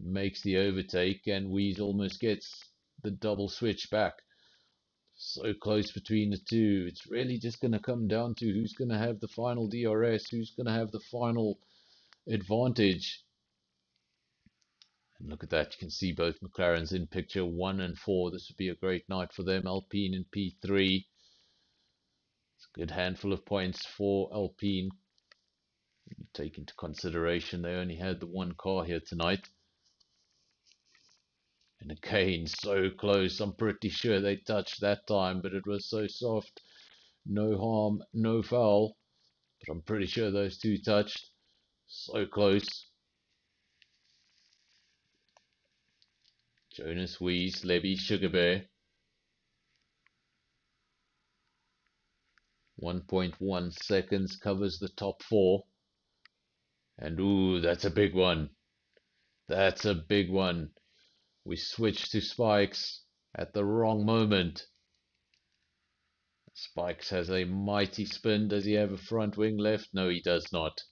makes the overtake, and Wies almost gets the double switch back. So close between the two. It's really just going to come down to who's going to have the final DRS, who's going to have the final advantage. And look at that, you can see both McLarens in picture 1 and 4. This would be a great night for them. Alpine in P3. It's a good handful of points for Alpine. You take into consideration they only had the one car here tonight. And again, so close. I'm pretty sure they touched that time, but it was so soft. No harm, no foul. But I'm pretty sure those two touched. So close. Jonas Wies, Levy, Sugar Bear. 1.1 seconds covers the top 4. And ooh, that's a big one. That's a big one. We switched to Spikes at the wrong moment. Spikes has a mighty spin. Does he have a front wing left? No, he does not.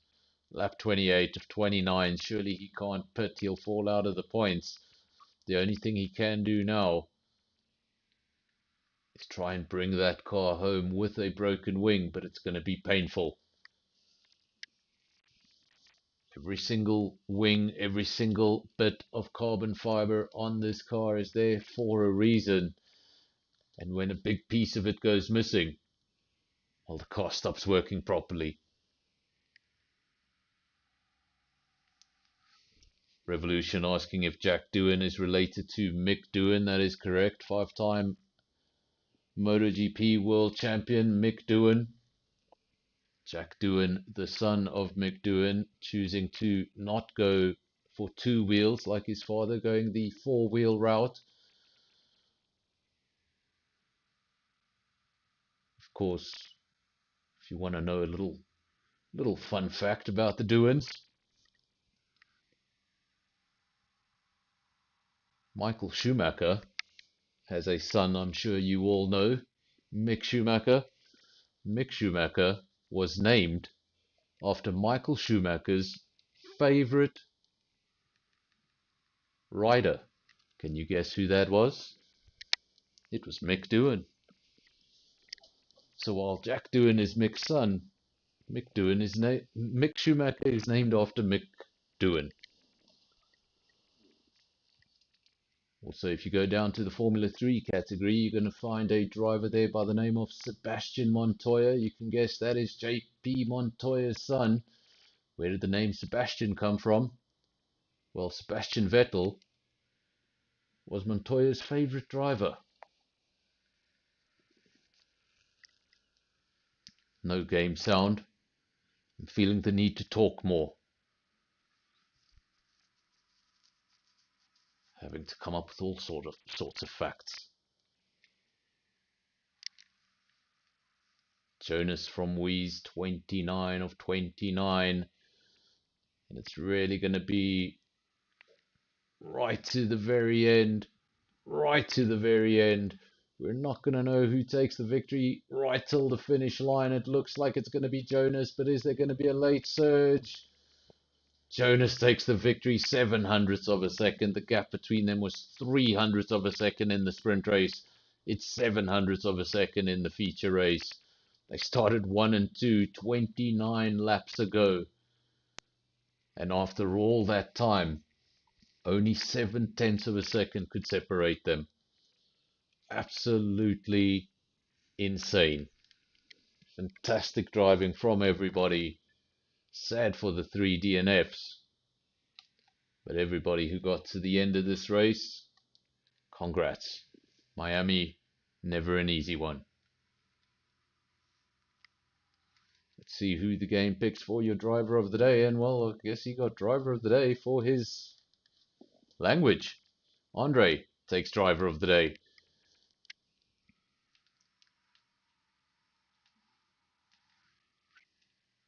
Lap 28 of 29. Surely he can't pit. He'll fall out of the points. The only thing he can do now is try and bring that car home with a broken wing, but it's going to be painful. Every single wing, every single bit of carbon fiber on this car is there for a reason. And when a big piece of it goes missing, well, the car stops working properly. Revolution asking if Jack Doohan is related to Mick Doohan. That is correct. 5-time MotoGP world champion Mick Doohan. Jack Doohan, the son of Mick Doohan, choosing to not go for 2 wheels like his father, going the 4-wheel route. Of course, if you want to know a little fun fact about the Doohans, Michael Schumacher has a son I'm sure you all know, Mick Schumacher. Mick Schumacher was named after Michael Schumacher's favorite rider. Can you guess who that was? It was Mick Doohan. So while Jack Doohan is Mick's son, Mick Schumacher is named after Mick Doohan. Also, if you go down to the Formula 3 category, you're going to find a driver there by the name of Sebastian Montoya. You can guess that is JP Montoya's son. Where did the name Sebastian come from? Well, Sebastian Vettel was Montoya's favorite driver. No game sound. I'm feeling the need to talk more. Having to come up with all sorts of facts. Jonas from Wies, 29 of 29. And it's really going to be right to the very end. Right to the very end. We're not going to know who takes the victory right till the finish line. It looks like it's going to be Jonas, but is there going to be a late surge? Jonas takes the victory, 700ths of a second. The gap between them was 300ths of a second in the sprint race. It's 700ths of a second in the feature race. They started 1 and 2 29 laps ago. And after all that time, only 7/10ths of a second could separate them. Absolutely insane. Fantastic driving from everybody. Sad for the 3 DNFs. But everybody who got to the end of this race, congrats. Miami, never an easy one. Let's see who the game picks for your driver of the day. And well, I guess he got driver of the day for his language. Andre takes driver of the day.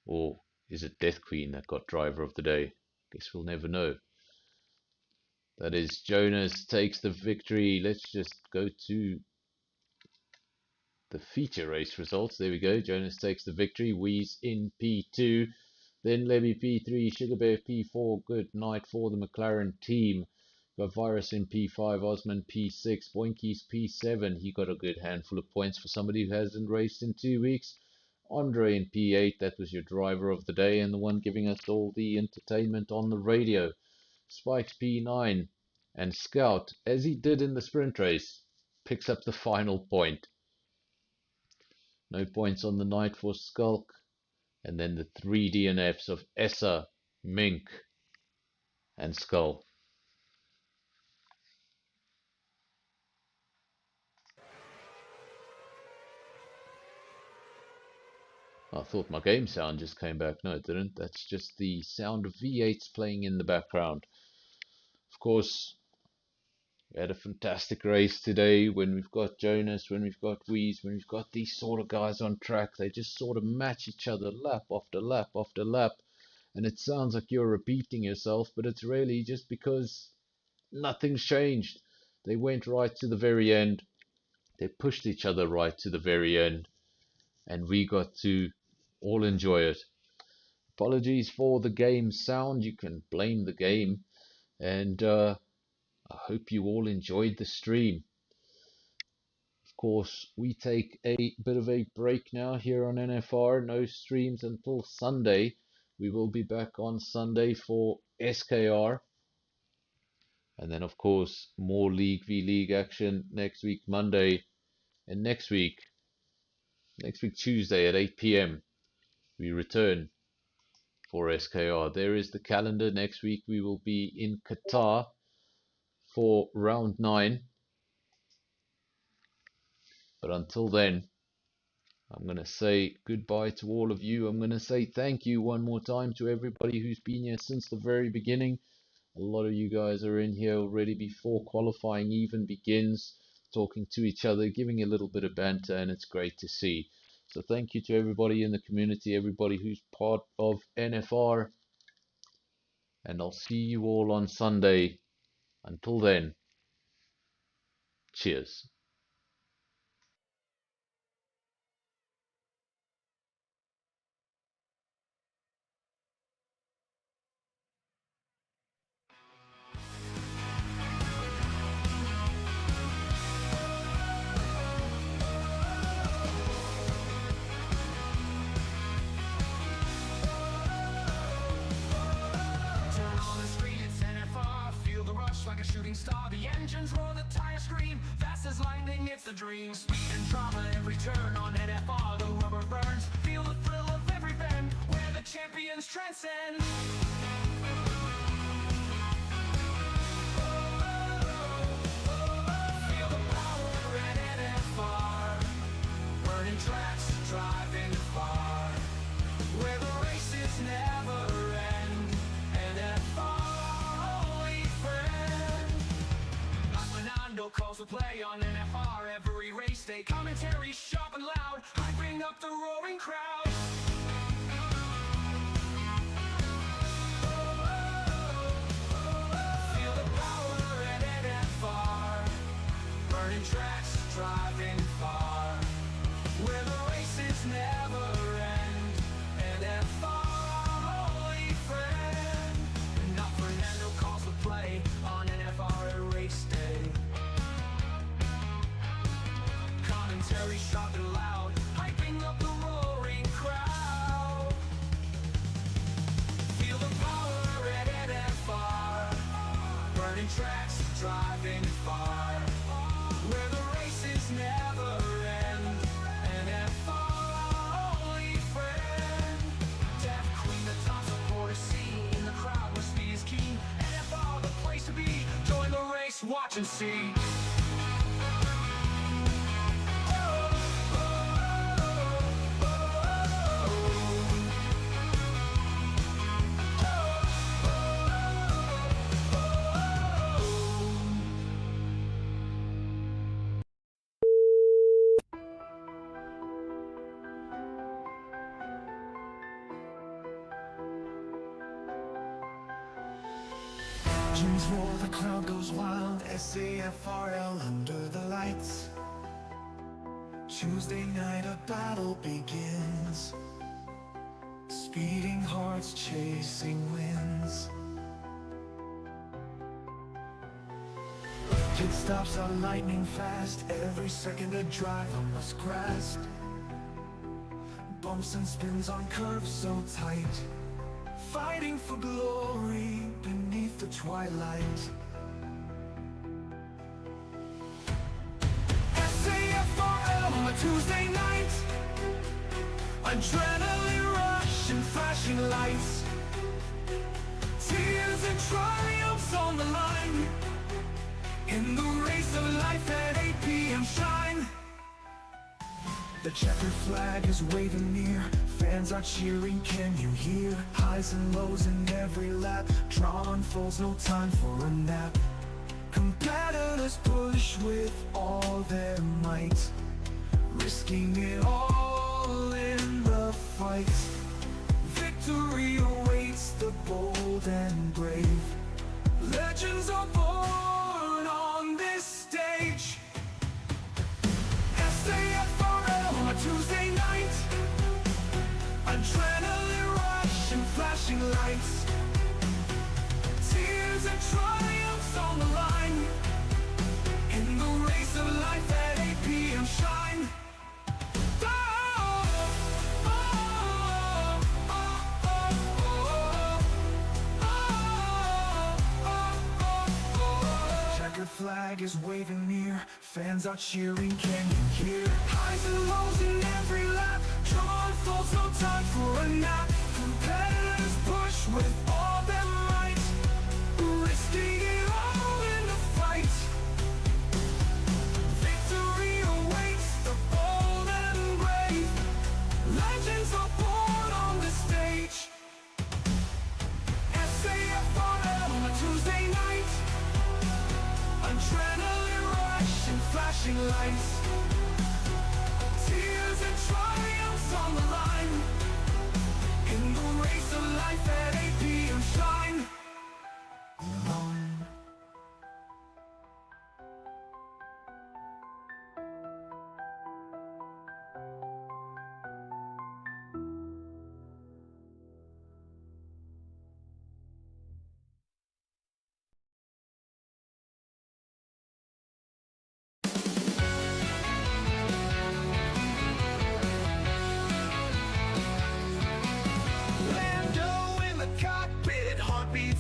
Or is it Death Queen that got driver of the day? Guess we'll never know. That is Jonas takes the victory. Let's just go to the feature race results. There we go. Jonas takes the victory. Wheeze in P2. Then Levy P3. Sugar Bear P4. Good night for the McLaren team. Got Virus in P5. Osman P6. Boinkies P7. He got a good handful of points for somebody who hasn't raced in 2 weeks. Andre in P8, that was your driver of the day and the one giving us all the entertainment on the radio. Spikes P9 and Scout, as he did in the sprint race, picks up the final point. No points on the night for Skulk. And then the 3 DNFs of Essa, Mink and Skull. I thought my game sound just came back. No, it didn't. That's just the sound of V8s playing in the background. Of course, we had a fantastic race today when we've got Jonas, when we've got Wheeze, when we've got these sort of guys on track. They just sort of match each other lap after lap after lap. And it sounds like you're repeating yourself, but it's really just because nothing's changed. They went right to the very end. They pushed each other right to the very end. And we got to all enjoy it. Apologies for the game sound. You can blame the game. And I hope you all enjoyed the stream. Of course, we take a bit of a break now here on NFR. No streams until Sunday. We will be back on Sunday for SKR. And then, of course, more League v League action next week, Monday. And next week Tuesday at 8 p.m. we return for SKR. There is the calendar. Next week we will be in Qatar for round 9. But until then, I'm going to say goodbye to all of you. I'm going to say thank you one more time to everybody who's been here since the very beginning. A lot of you guys are in here already before qualifying even begins, talking to each other, giving a little bit of banter, and it's great to see. So thank you to everybody in the community, everybody who's part of NFR, and I'll see you all on Sunday. Until then, cheers. Like a shooting star, the engines roar, the tires scream. Fast as lightning, it's the dream. Speed and drama, every turn on NFR, the rubber burns. Feel the thrill of every bend, where the champions transcend. Feel the power at NFR, burning tracks, driving far, where the races never end. NFR. Calls to play on NFR every race day. Commentary sharp and loud, hyping up the roaring crowd. Feel the power at NFR, burning tracks, driving far, where the races never end. NFR, holy friend. And now Fernando calls to play on NFR race day. Commentary sharp and loud, hyping up the roaring crowd. Feel the power at NFR, burning tracks, driving far, where the races never end. NFR, only friend. Death Queen, the top supporter scene, in the crowd where speed is keen. NFR. race, watch and see. Dreams roar, the crowd goes wild. SAFRL under the lights. Tuesday night a battle begins. Speeding hearts chasing winds. Pit stops are lightning fast. Every second a driver must grasp. Bumps and spins on curves so tight. Fighting for glory beneath the twilight. SAFRL on a Tuesday night. Adrenaline rush and flashing lights. Tears and triumphs on the line. In the race of life at 8 p.m. shine. The checkered flag is waving near. Fans are cheering, can you hear? Highs and lows in every lap. Drawn falls, no time for a nap. Competitors push with all their might, risking it all in the fight. Victory awaits the bold and brave. Legends are born on this stage. SAFRL on a Tuesday night. Adrenaline rush and flashing lights. Tears and triumphs on the line. In the race of life at 8 p.m. shine. Checkered flag is waving near. Fans are cheering, can you hear? Highs and lows in every lap. Drawn falls, no time for a nap. Competitors push with all their might, risking it all in the fight. Victory awaits the bold and brave. Legends are born on the stage. SAFRL on a Tuesday night. Adrenaline rush and flashing lights. Tears and triumphs on the line. In the race of life at 8 p.m. shine.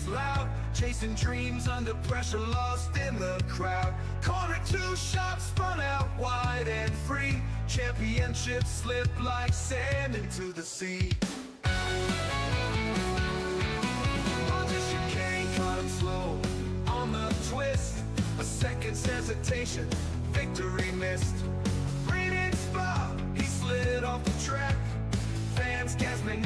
Loud, chasing dreams under pressure, lost in the crowd. Corner 2 shot, spun out wide and free. Championship slipped like sand into the sea. Just chicane, caught him slow on the twist. A second's hesitation, victory missed. Green in spot, he slid off the track. Fans gasping.